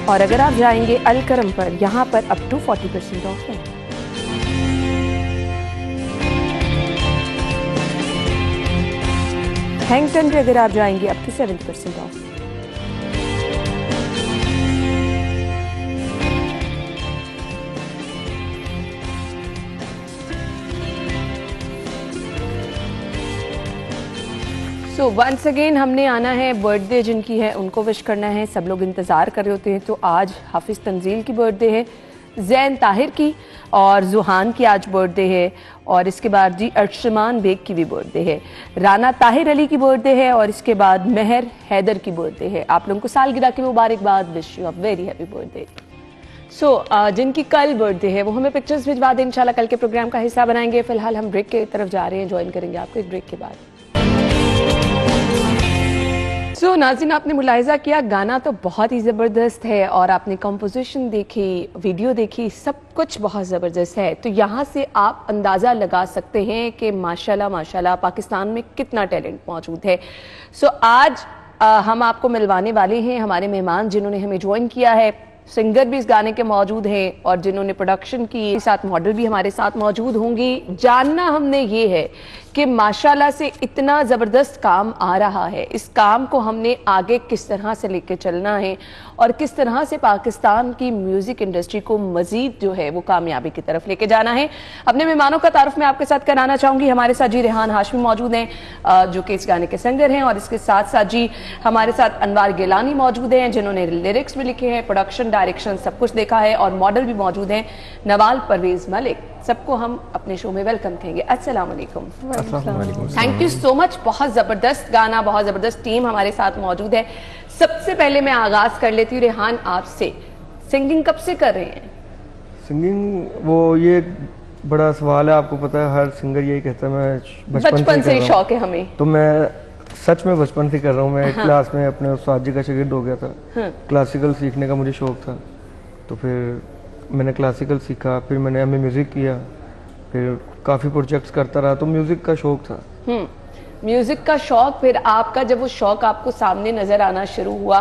[SPEAKER 1] और अगर आप जाएंगे अलकरम पर, यहाँ पर अप टू 40% ऑफ है। हैंगटन पे अगर आप जाएंगे up to 70% off. So once again हमने आना है, बर्थडे जिनकी है उनको विश करना है। सब लोग इंतज़ार कर रहे होते हैं, तो आज हाफिज़ तंजील की बर्थडे है, जैन ताहिर की और जुहान की आज बर्थडे है, और इसके बाद जी अर्शमान बेग की भी बर्थडे है, राना ताहिर अली की बर्थडे है, और इसके बाद महर हैदर की बर्थडे है। आप लोगों को सालगिरह की मुबारकबाद, wish you a very happy birthday. So जिनकी कल बर्थडे है वो हमें पिक्चर्स भिजवा दें, इंशाल्लाह कल के प्रोग्राम का हिस्सा बनाएंगे। फिलहाल हम ब्रेक की तरफ जा रहे हैं, ज्वाइन करेंगे आपको एक ब्रेक के बाद। सो नाज़रीन, आपने मुलाहिजा किया गाना तो बहुत ही ज़बरदस्त है, और आपने कंपोजिशन देखी, वीडियो देखी, सब कुछ बहुत ज़बरदस्त है। तो यहाँ से आप अंदाज़ा लगा सकते हैं कि माशाल्लाह माशाल्लाह पाकिस्तान में कितना टैलेंट मौजूद है। सो आज हम आपको मिलवाने वाले हैं हमारे मेहमान जिन्होंने हमें ज्वाइन किया है। सिंगर भी इस गाने के मौजूद हैं और जिन्होंने प्रोडक्शन की, साथ मॉडल भी हमारे साथ मौजूद होंगी। जानना हमने ये है कि माशाल्लाह से इतना ज़बरदस्त काम आ रहा है, इस काम को हमने आगे किस तरह से लेके चलना है और किस तरह से पाकिस्तान की म्यूज़िक इंडस्ट्री को मज़ीद जो है वो कामयाबी की तरफ लेके जाना है। अपने मेहमानों का तारुफ मैं आपके साथ कराना चाहूँगी। हमारे साथ जी रेहान हाशमी मौजूद हैं जो कि इस गाने के सिंगर हैं, और इसके साथ साथ जी हमारे साथ अनवार गिलानी मौजूद हैं जिन्होंने लिरिक्स भी लिखे हैं, प्रोडक्शन, डायरेक्शन सब कुछ देखा है, और मॉडल भी मौजूद हैं नवाल परवेज मलिक। सबको हम अपने शो में वेलकम कहेंगे। अस्सलाम वालेकुम। Thank you so much. बहुत ज़बरदस्त गाना, बहुत ज़बरदस्त टीम हमारे साथ मौजूद है। सबसे पहले मैं आगाज कर लेती हूँ रेहान आपसे, सिंगिंग कब से कर रहे हैं?
[SPEAKER 6] सिंगिंग वो ये बड़ा सवाल है, आपको पता है हर सिंगर यही कहता है मैं
[SPEAKER 1] बचपन से ही शौक है हमें।
[SPEAKER 6] तो मैं सच में बचपन से कर रहा हूँ। मैं क्लास में अपने उस्ताद जी का शागिर्द हो गया था। क्लासिकल सीखने का मुझे शौक था, तो फिर मैंने क्लासिकल सीखा, फिर मैंने एमए म्यूजिक किया, फिर काफ़ी प्रोजेक्ट्स करता रहा, तो म्यूजिक का शौक था।
[SPEAKER 1] म्यूजिक का शौक, फिर आपका जब वो शौक आपको सामने नजर आना शुरू हुआ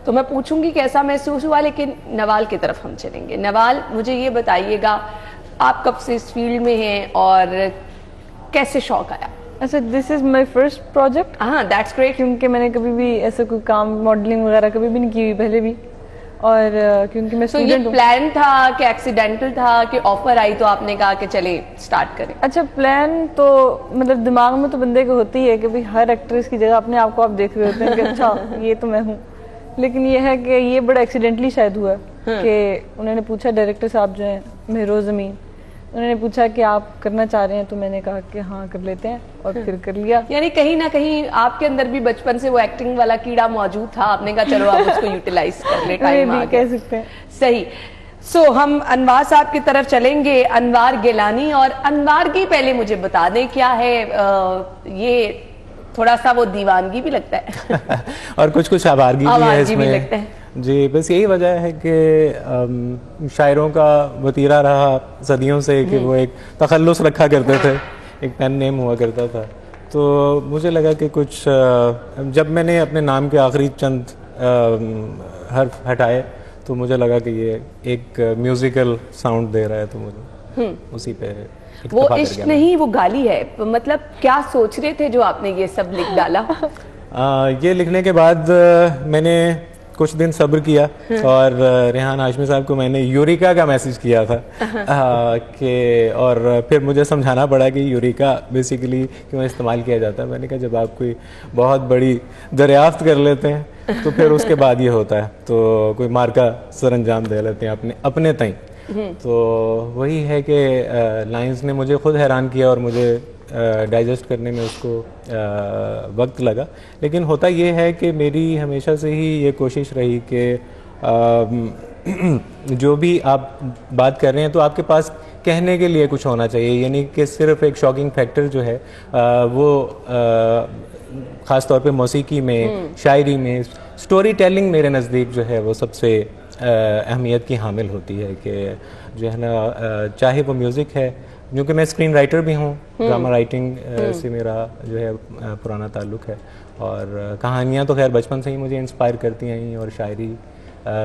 [SPEAKER 1] तो मैं पूछूंगी कैसा महसूस हुआ, लेकिन नवाल की तरफ हम चलेंगे। नवाल, मुझे ये बताइएगा आप कब से इस फील्ड में हैं और कैसे शौक आया?
[SPEAKER 7] अच्छा, this is my first project.
[SPEAKER 1] हाँ, दैट्स ग्रेट।
[SPEAKER 7] क्योंकि मैंने कभी भी ऐसा कोई काम मॉडलिंग वगैरह कभी भी नहीं की हुई पहले भी, और क्योंकि मैं
[SPEAKER 1] स्टूडेंट हूं। प्लान था कि एक्सीडेंटल था कि ऑफर आई तो आपने कहा कि चले स्टार्ट करें?
[SPEAKER 7] अच्छा, प्लान तो मतलब दिमाग में तो बंदे को होती है कि भाई हर एक्ट्रेस की जगह अपने आप को आप देख रहे होते हैं कि अच्छा ये तो मैं हूँ, लेकिन ये है कि ये बड़ा एक्सीडेंटली शायद हुआ कि उन्होंने पूछा, डायरेक्टर साहब जो है मेहरोज जमीन, उन्होंने पूछा कि आप करना चाह रहे हैं, तो मैंने कहा कि हाँ कर लेते हैं, और फिर कर लिया।
[SPEAKER 1] यानी कहीं ना कहीं आपके अंदर भी बचपन से वो एक्टिंग वाला कीड़ा मौजूद था, आपने कहा चलो आप उसको यूटिलाइज कर ले, टाइम आ गया,
[SPEAKER 7] कह सकते हैं।
[SPEAKER 1] सही। हम अनवार साहब की तरफ चलेंगे, अनवार गिलानी। और अनवार की पहले मुझे बता दें क्या है, ये थोड़ा सा वो दीवानगी भी लगता है
[SPEAKER 8] और कुछ कुछ आवारगी भी है इसमें।
[SPEAKER 1] भी लगता है
[SPEAKER 8] जी, बस यही वजह है कि शायरों का वतीरा रहा सदियों से कि वो एक तखल्लुस रखा करते थे, एक पेन नेम हुआ करता था। तो मुझे लगा कि कुछ जब मैंने अपने नाम के आखिरी चंद हर्फ हटाए तो मुझे लगा कि ये एक म्यूजिकल साउंड दे रहा है, तो मुझे उसी पे
[SPEAKER 1] वो इश्क नहीं वो गाली है। मतलब क्या सोच रहे थे जो आपने ये सब लिख डाला?
[SPEAKER 8] ये लिखने के बाद मैंने कुछ दिन सब्र किया और रेहान हाशमी साहब को मैंने यूरिका का मैसेज किया था कि, और फिर मुझे समझाना पड़ा कि यूरिका बेसिकली क्यों इस्तेमाल किया जाता है। मैंने कहा जब आप कोई बहुत बड़ी दरियाफ्त कर लेते हैं तो फिर उसके बाद ये होता है, तो कोई मार्का सरंजाम दे लेते हैं अपने तई। तो वही है कि लाइंस ने मुझे खुद हैरान किया और मुझे डाइजेस्ट करने में उसको वक्त लगा। लेकिन होता ये है कि मेरी हमेशा से ही ये कोशिश रही कि जो भी आप बात कर रहे हैं तो आपके पास कहने के लिए कुछ होना चाहिए, यानी कि सिर्फ एक शॉकिंग फैक्टर जो है वो ख़ास तौर पे मौसीकी में, शायरी में, स्टोरी टेलिंग मेरे नज़दीक जो है वो सबसे अहमियत की हामिल होती है कि जो है ना, चाहे वो म्यूज़िक है, क्योंकि मैं स्क्रीन राइटर भी हूँ, ड्रामा राइटिंग से मेरा जो है पुराना ताल्लुक़ है, और कहानियाँ तो खैर बचपन से ही मुझे इंस्पायर करती आई, और शायरी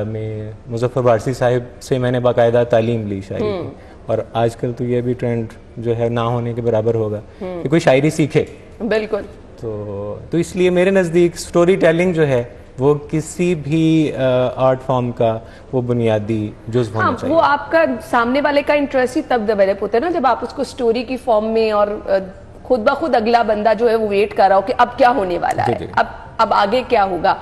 [SPEAKER 8] में मुज़फ़्फ़र वारसी साहिब से मैंने बाकायदा तालीम ली शायरी की, और आजकल तो ये भी ट्रेंड जो है ना होने के बराबर होगा कि कोई शायरी सीखे।
[SPEAKER 1] बिल्कुल।
[SPEAKER 8] तो इसलिए मेरे नज़दीक स्टोरी टेलिंग जो है वो किसी भी आर्ट फॉर्म का वो बुनियादी जुज़्व होना चाहिए।
[SPEAKER 1] वो आपका सामने वाले का इंटरेस्ट ही तब डेवलप होता है ना जब आप उसको स्टोरी की फॉर्म में, और खुद ब खुद अगला बंदा जो है वो वेट कर रहा हो कि अब क्या होने वाला है, अब आगे क्या होगा।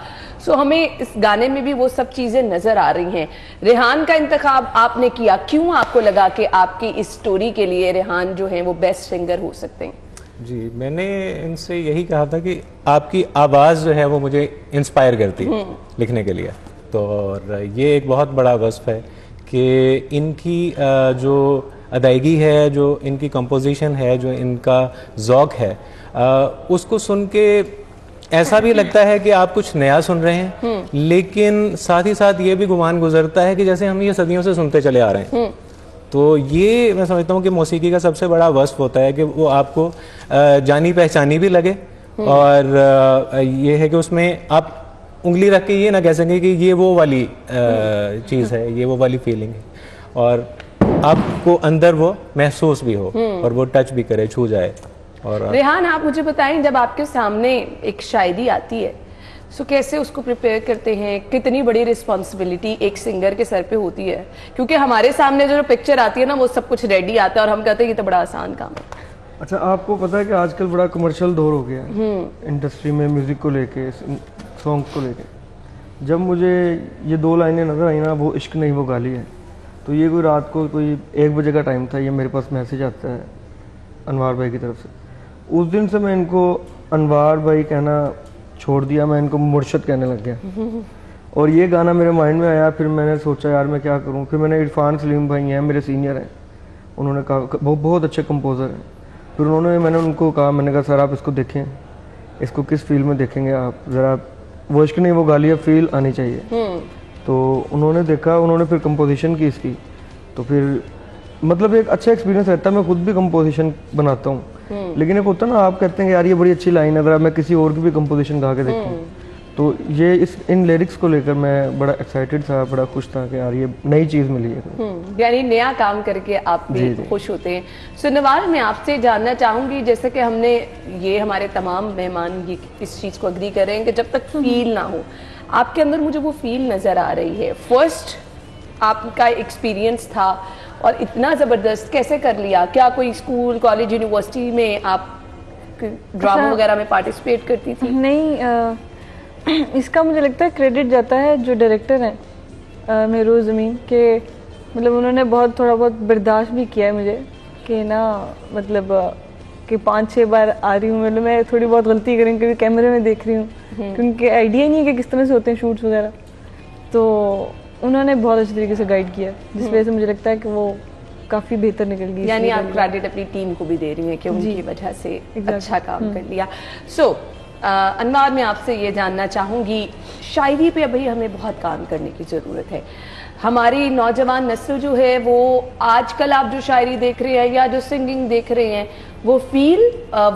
[SPEAKER 1] हमें इस गाने में भी वो सब चीजें नजर आ रही हैं। रेहान का इंतखाब आपने किया, क्यों आपको लगा कि आपकी इस स्टोरी के लिए रेहान जो है वो बेस्ट सिंगर हो सकते हैं?
[SPEAKER 8] जी, मैंने इनसे यही कहा था कि आपकी आवाज़ जो है वो मुझे इंस्पायर करती है लिखने के लिए। तो और ये एक बहुत बड़ा वस्फ है कि इनकी जो अदायगी है, जो इनकी कंपोजिशन है, जो इनका ज़ौक़ है, उसको सुन के ऐसा भी लगता है कि आप कुछ नया सुन रहे हैं, लेकिन साथ ही साथ ये भी गुमान गुजरता है कि जैसे हम ये सदियों से सुनते चले आ रहे हैं। तो ये मैं समझता हूँ कि मौसीकी का सबसे बड़ा वस्फ होता है कि वो आपको जानी पहचानी भी लगे, और ये है कि उसमें आप उंगली रख के ये ना कह सकें कि ये वो वाली चीज़ है, ये वो वाली फीलिंग है, और आपको अंदर वो महसूस भी हो और वो टच भी करे, छू जाए। और
[SPEAKER 1] रेहान, आप मुझे बताएं, जब आपके सामने एक शायरी आती है कैसे उसको प्रिपेयर करते हैं? कितनी बड़ी रिस्पॉन्सिबिलिटी एक सिंगर के सर पे होती है? क्योंकि हमारे सामने जो पिक्चर आती है ना वो सब कुछ रेडी आता है और हम कहते हैं ये तो बड़ा आसान काम है।
[SPEAKER 6] अच्छा, आपको पता है कि आजकल बड़ा कमर्शियल दौर हो गया है इंडस्ट्री में, म्यूजिक को लेके, सॉन्ग्स को लेके। जब मुझे ये 2 लाइनें नजर आई ना, वो इश्क नहीं वो गाली है, तो ये कोई रात को कोई 1 बजे का टाइम था, ये मेरे पास मैसेज आता है अनवार भाई की तरफ से। उस दिन से मैं इनको अनवार भाई कहना छोड़ दिया, मैं इनको मुर्शद कहने लग गया। और ये गाना मेरे माइंड में आया, फिर मैंने सोचा यार मैं क्या करूं। फिर मैंने इरफान सलीम भाई हैं, मेरे सीनियर हैं, उन्होंने कहा वो बहुत अच्छे कंपोज़र हैं। फिर मैंने उनको कहा, मैंने कहा सर आप इसको देखें, इसको किस फील में देखेंगे आप, ज़रा वो इश्क नहीं वो गालियाँ फील आनी चाहिए। तो उन्होंने देखा, उन्होंने फिर कंपोजिशन की इसकी, तो फिर मतलब एक अच्छा एक्सपीरियंस रहता है। मैं खुद भी कंपोजिशन बनाता हूँ, लेकिन एक होता है ना, आप कहते हैं कि यार ये बड़ी अच्छी लाइन है, अगर मैं किसी और की भी कंपोजिशन गा के देखूँ। तो ये इन लिरिक्स को लेकर मैं बड़ा एक्साइटेड था, बड़ा खुश था कि यार ये नई चीज़ मिली है।
[SPEAKER 1] यानी नया काम करके आप भी खुश होते हैं। सो नवाज, मैं आपसे जानना चाहूँगी, जैसे कि हमने ये हमारे तमाम मेहमान ये इस चीज़ को अग्री करें कि जब तक फील ना हो, आपके अंदर मुझे वो फील नज़र आ रही है। फर्स्ट आपका एक्सपीरियंस था और इतना ज़बरदस्त कैसे कर लिया? क्या कोई स्कूल, कॉलेज, यूनिवर्सिटी में आप ड्रामा वगैरह में पार्टिसिपेट करती थी?
[SPEAKER 7] नहीं, इसका मुझे लगता है क्रेडिट जाता है जो डायरेक्टर हैं मेहरोज़ ज़मीन के। मतलब उन्होंने थोड़ा बहुत बर्दाश्त भी किया है मुझे कि ना, मतलब कि 5-6 बार आ रही हूँ, मतलब मैं थोड़ी बहुत गलती करूँ क्योंकि कैमरे में देख रही हूँ, क्योंकि आइडिया ही नहीं है कि किस तरह से होते हैं शूट्स वगैरह। तो उन्होंने बहुत अच्छे तरीके से गाइड किया, जिस वजह से मुझे लगता है कि वो काफ़ी बेहतर निकल गई।
[SPEAKER 1] यानी आप क्रेडिट अपनी टीम को भी दे रही हैं कि उनकी वजह से अच्छा काम कर लिया। सो अनवार, मैं आपसे ये जानना चाहूँगी, शायरी पे अभी हमें बहुत काम करने की ज़रूरत है। हमारी नौजवान नस्ल जो है वो आजकल आप जो शायरी देख रहे हैं या जो सिंगिंग देख रहे हैं, वो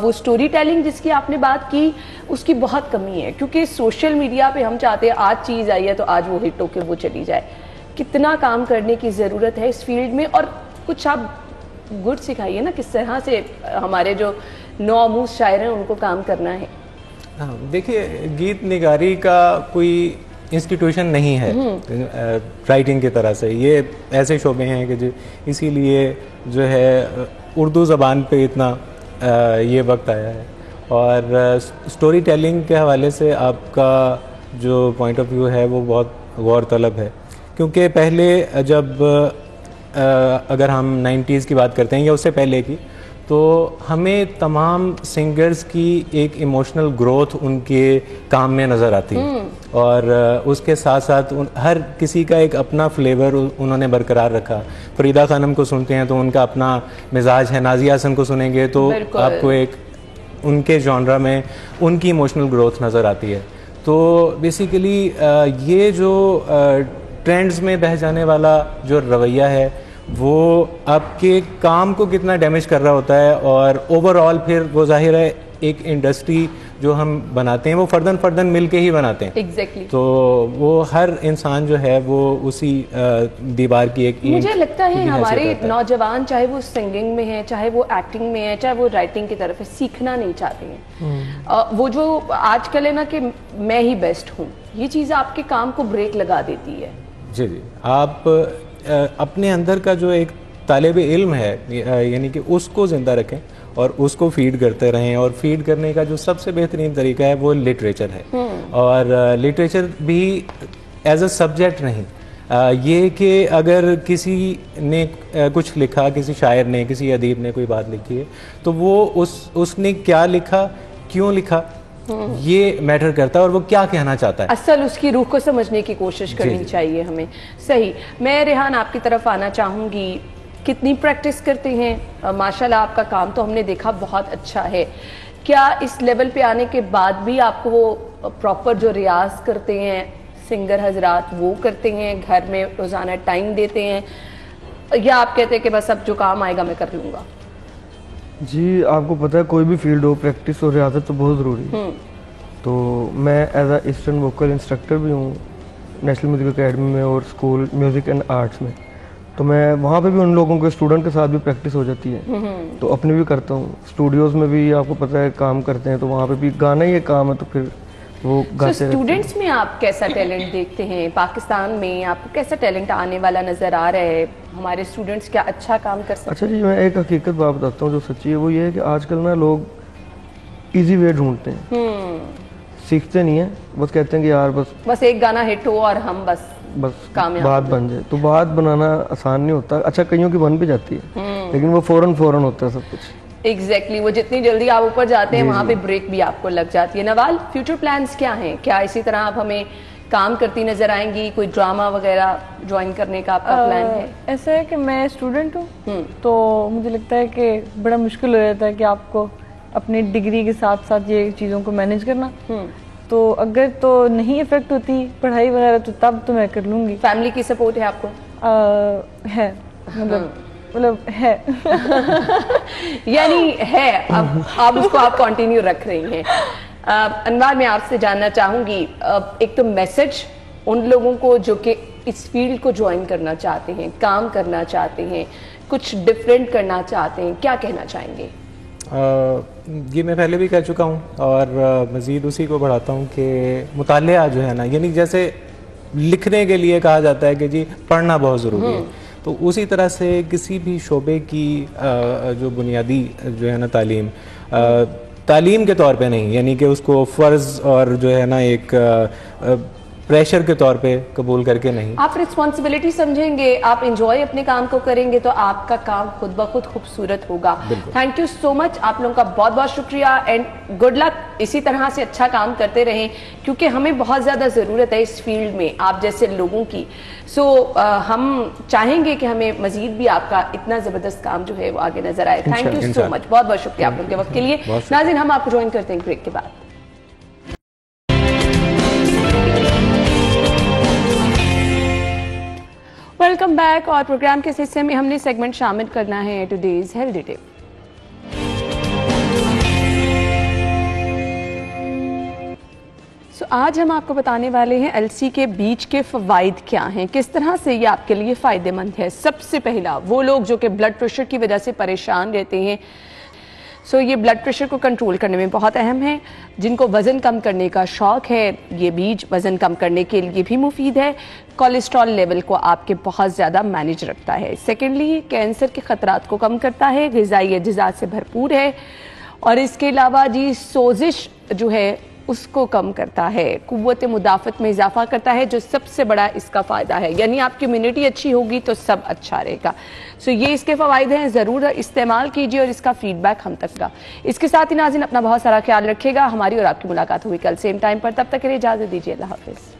[SPEAKER 1] वो स्टोरी टेलिंग जिसकी आपने बात की, उसकी बहुत कमी है, क्योंकि सोशल मीडिया पे हम चाहते हैं आज चीज़ आई है तो आज वो हिट होकर वो चली जाए। कितना काम करने की ज़रूरत है इस फील्ड में, और कुछ आप गुड सिखाइए ना, किस तरह से हमारे जो नौआमूज़ शायर हैं उनको काम करना है।
[SPEAKER 8] हाँ, देखिए, गीत निगारी का कोई इंस्टीट्यूशन नहीं है राइटिंग की तरह से। ये ऐसे शोबे हैं कि जो इसीलिए जो है उर्दू ज़बान पे इतना ये वक्त आया है। और स्टोरी टेलिंग के हवाले से आपका जो पॉइंट ऑफ व्यू है वो बहुत गौरतलब है, क्योंकि पहले जब अगर हम 90s की बात करते हैं या उससे पहले की, तो हमें तमाम सिंगर्स की एक इमोशनल ग्रोथ उनके काम में नज़र आती है, और उसके साथ साथ हर किसी का एक अपना फ्लेवर उन्होंने बरकरार रखा। फरीदा खानम को सुनते हैं तो उनका अपना मिजाज है, नाजिया हसन को सुनेंगे तो आपको एक उनके जॉनरा में उनकी इमोशनल ग्रोथ नज़र आती है। तो बेसिकली ये जो ट्रेंड्स में बह जाने वाला जो रवैया है वो आपके काम को कितना डैमेज कर रहा होता है, और ओवरऑल फिर वो जाहिर है एक इंडस्ट्री जो हम बनाते हैं वो फर्दन मिल के ही बनाते हैं।
[SPEAKER 1] एग्जैक्टली।
[SPEAKER 8] तो वो हर इंसान जो है वो उसी दीवार की एक
[SPEAKER 1] मुझे लगता है हमारे नौजवान, चाहे वो सिंगिंग में है, चाहे वो एक्टिंग में है, चाहे वो राइटिंग की तरफ है, सीखना नहीं चाहते हैं। वो जो आजकल है ना कि मैं ही बेस्ट हूँ, ये चीज़ आपके काम को ब्रेक लगा देती है।
[SPEAKER 8] जी जी, आप अपने अंदर का जो एक तालिब इल्म है यानी कि उसको ज़िंदा रखें और उसको फीड करते रहें, और फीड करने का जो सबसे बेहतरीन तरीका है वो लिटरेचर है। और लिटरेचर भी एज अ सब्जेक्ट नहीं, ये कि अगर किसी ने कुछ लिखा, किसी शायर ने, किसी अदीब ने कोई बात लिखी है, तो वो उसने क्या लिखा, क्यों लिखा, ये मैटर करता है, और वो क्या कहना चाहता है,
[SPEAKER 1] असल उसकी रूह को समझने की कोशिश करनी चाहिए हमें। सही। मैं रेहान आपकी तरफ आना चाहूँगी, कितनी प्रैक्टिस करते हैं? माशाल्लाह आपका काम तो हमने देखा बहुत अच्छा है। क्या इस लेवल पे आने के बाद भी आपको वो प्रॉपर जो रियाज करते हैं सिंगर हजरात वो करते हैं, घर में रोज़ाना टाइम देते हैं, या आप कहते हैं कि बस अब जो काम आएगा मैं कर लूँगा?
[SPEAKER 6] जी, आपको पता है कोई भी फील्ड हो, प्रैक्टिस और रियाजत तो बहुत ज़रूरी है। तो मैं as a eastern vocal instructor भी हूँ नेशनल म्यूजिक अकेडमी में और स्कूल म्यूज़िक एंड आर्ट्स में। तो मैं वहाँ पे भी उन लोगों के स्टूडेंट के साथ भी प्रैक्टिस हो जाती है, तो अपने भी करता हूँ। स्टूडियोज़ में भी आपको पता है काम करते हैं, तो वहाँ पे भी गाना ही एक काम है, तो फिर वो गाते रहते हैं।
[SPEAKER 1] स्टूडेंट्स में आप कैसा टैलेंट देखते हैं? पाकिस्तान में आपको कैसा टैलेंट आने वाला नज़र आ रहा है? हमारे स्टूडेंट्स क्या अच्छा काम कर सकते हैं?
[SPEAKER 6] अच्छा जी, मैं एक हकीकत बात बताता हूँ जो सच्ची है, वो ये है कि आजकल ना लोग ईजी वे ढूंढते हैं, सीखते नहीं है, बस कहते हैं कि यार बस एक
[SPEAKER 1] गाना हिट हो और हम बस
[SPEAKER 6] बात बन जाए। तो बात बनाना आसान नहीं होता। अच्छा, कईयों की बन भी जाती है, लेकिन वो फौरन होता है सब कुछ।
[SPEAKER 1] एग्जैक्टली, वो जितनी जल्दी आप ऊपर जाते हैं वहाँ पे ब्रेक भी आपको लग जाती है। नवाल, फ्यूचर प्लान्स क्या हैं? क्या इसी तरह आप हमें काम करती नजर आएंगी? कोई ड्रामा वगैरह ज्वाइन करने का आपका प्लान है?
[SPEAKER 7] ऐसा है कि मैं स्टूडेंट हूँ, तो मुझे लगता है कि बड़ा मुश्किल हो जाता है कि आपको अपनी डिग्री के साथ साथ ये चीज़ों को मैनेज करना। तो अगर तो नहीं इफेक्ट होती पढ़ाई वगैरह तो तब तो मैं कर लूँगी।
[SPEAKER 1] फैमिली की सपोर्ट है आपको?
[SPEAKER 7] है, मतलब है
[SPEAKER 1] यानी है, अब आप उसको आप कंटिन्यू रख रही हैं। अनवार, मैं आपसे जानना चाहूँगी, एक तो मैसेज उन लोगों को जो कि इस फील्ड को ज्वाइन करना चाहते हैं, काम करना चाहते हैं, कुछ डिफरेंट करना चाहते हैं, क्या कहना चाहेंगे?
[SPEAKER 8] ये मैं पहले भी कह चुका हूँ और मज़ीद उसी को बढ़ाता हूँ कि मुतालिया जो है ना, यानी जैसे लिखने के लिए कहा जाता है कि जी पढ़ना बहुत ज़रूरी है, तो उसी तरह से किसी भी शोबे की जो बुनियादी जो है ना तालीम के तौर पे नहीं, यानी कि उसको फ़र्ज़ और जो है ना एक प्रेशर के तौर पे कबूल करके नहीं।
[SPEAKER 1] आप रिस्पॉन्सिबिलिटी समझेंगे, आप इंजॉय अपने काम को करेंगे तो आपका काम खुद ब खुद खूबसूरत होगा। थैंक यू सो मच, आप लोगों का बहुत बहुत शुक्रिया एंड गुड लक। इसी तरह से अच्छा काम करते रहें क्योंकि हमें बहुत ज़्यादा ज़रूरत है इस फील्ड में आप जैसे लोगों की। हम चाहेंगे कि हमें मजीद भी आपका इतना ज़बरदस्त काम जो है वो आगे नजर आए। थैंक यू सो मच, बहुत बहुत शुक्रिया आप लोगों के वक्त के लिए। नाज़रीन, हम आपको ज्वाइन करते हैं ब्रेक के बाद। Welcome back. और प्रोग्राम के इस हिस्से में हमने सेगमेंट शामिल करना है टुडेज हेल्दी टिप। आज हम आपको बताने वाले हैं अलसी के बीज के फवाइद क्या हैं, किस तरह से ये आपके लिए फ़ायदेमंद है। सबसे पहला, वो लोग जो कि ब्लड प्रेशर की वजह से परेशान रहते हैं, ये ब्लड प्रेशर को कंट्रोल करने में बहुत अहम है। जिनको वज़न कम करने का शौक़ है, ये बीज वज़न कम करने के लिए भी मुफीद है। कोलेस्ट्रॉल लेवल को आपके बहुत ज़्यादा मैनेज रखता है। सेकेंडली, कैंसर के ख़तरात को कम करता है, ग़िज़ाई अज्जा से भरपूर है। और इसके अलावा जी सोजिश जो है उसको कम करता है, कुव्वत मुदाफ़त में इजाफा करता है, जो सबसे बड़ा इसका फ़ायदा है। यानी आपकी इम्यूनिटी अच्छी होगी तो सब अच्छा रहेगा। ये इसके फ़वाइद हैं, ज़रूर इस्तेमाल कीजिए और इसका फ़ीडबैक हम तक का। इसके साथ ही नाज़रीन अपना बहुत सारा ख्याल रखिएगा। हमारी और आपकी मुलाकात हुई कल सेम टाइम पर, तब तक के लिए इजाज़त दीजिए। अल्लाह हाफ़िज़।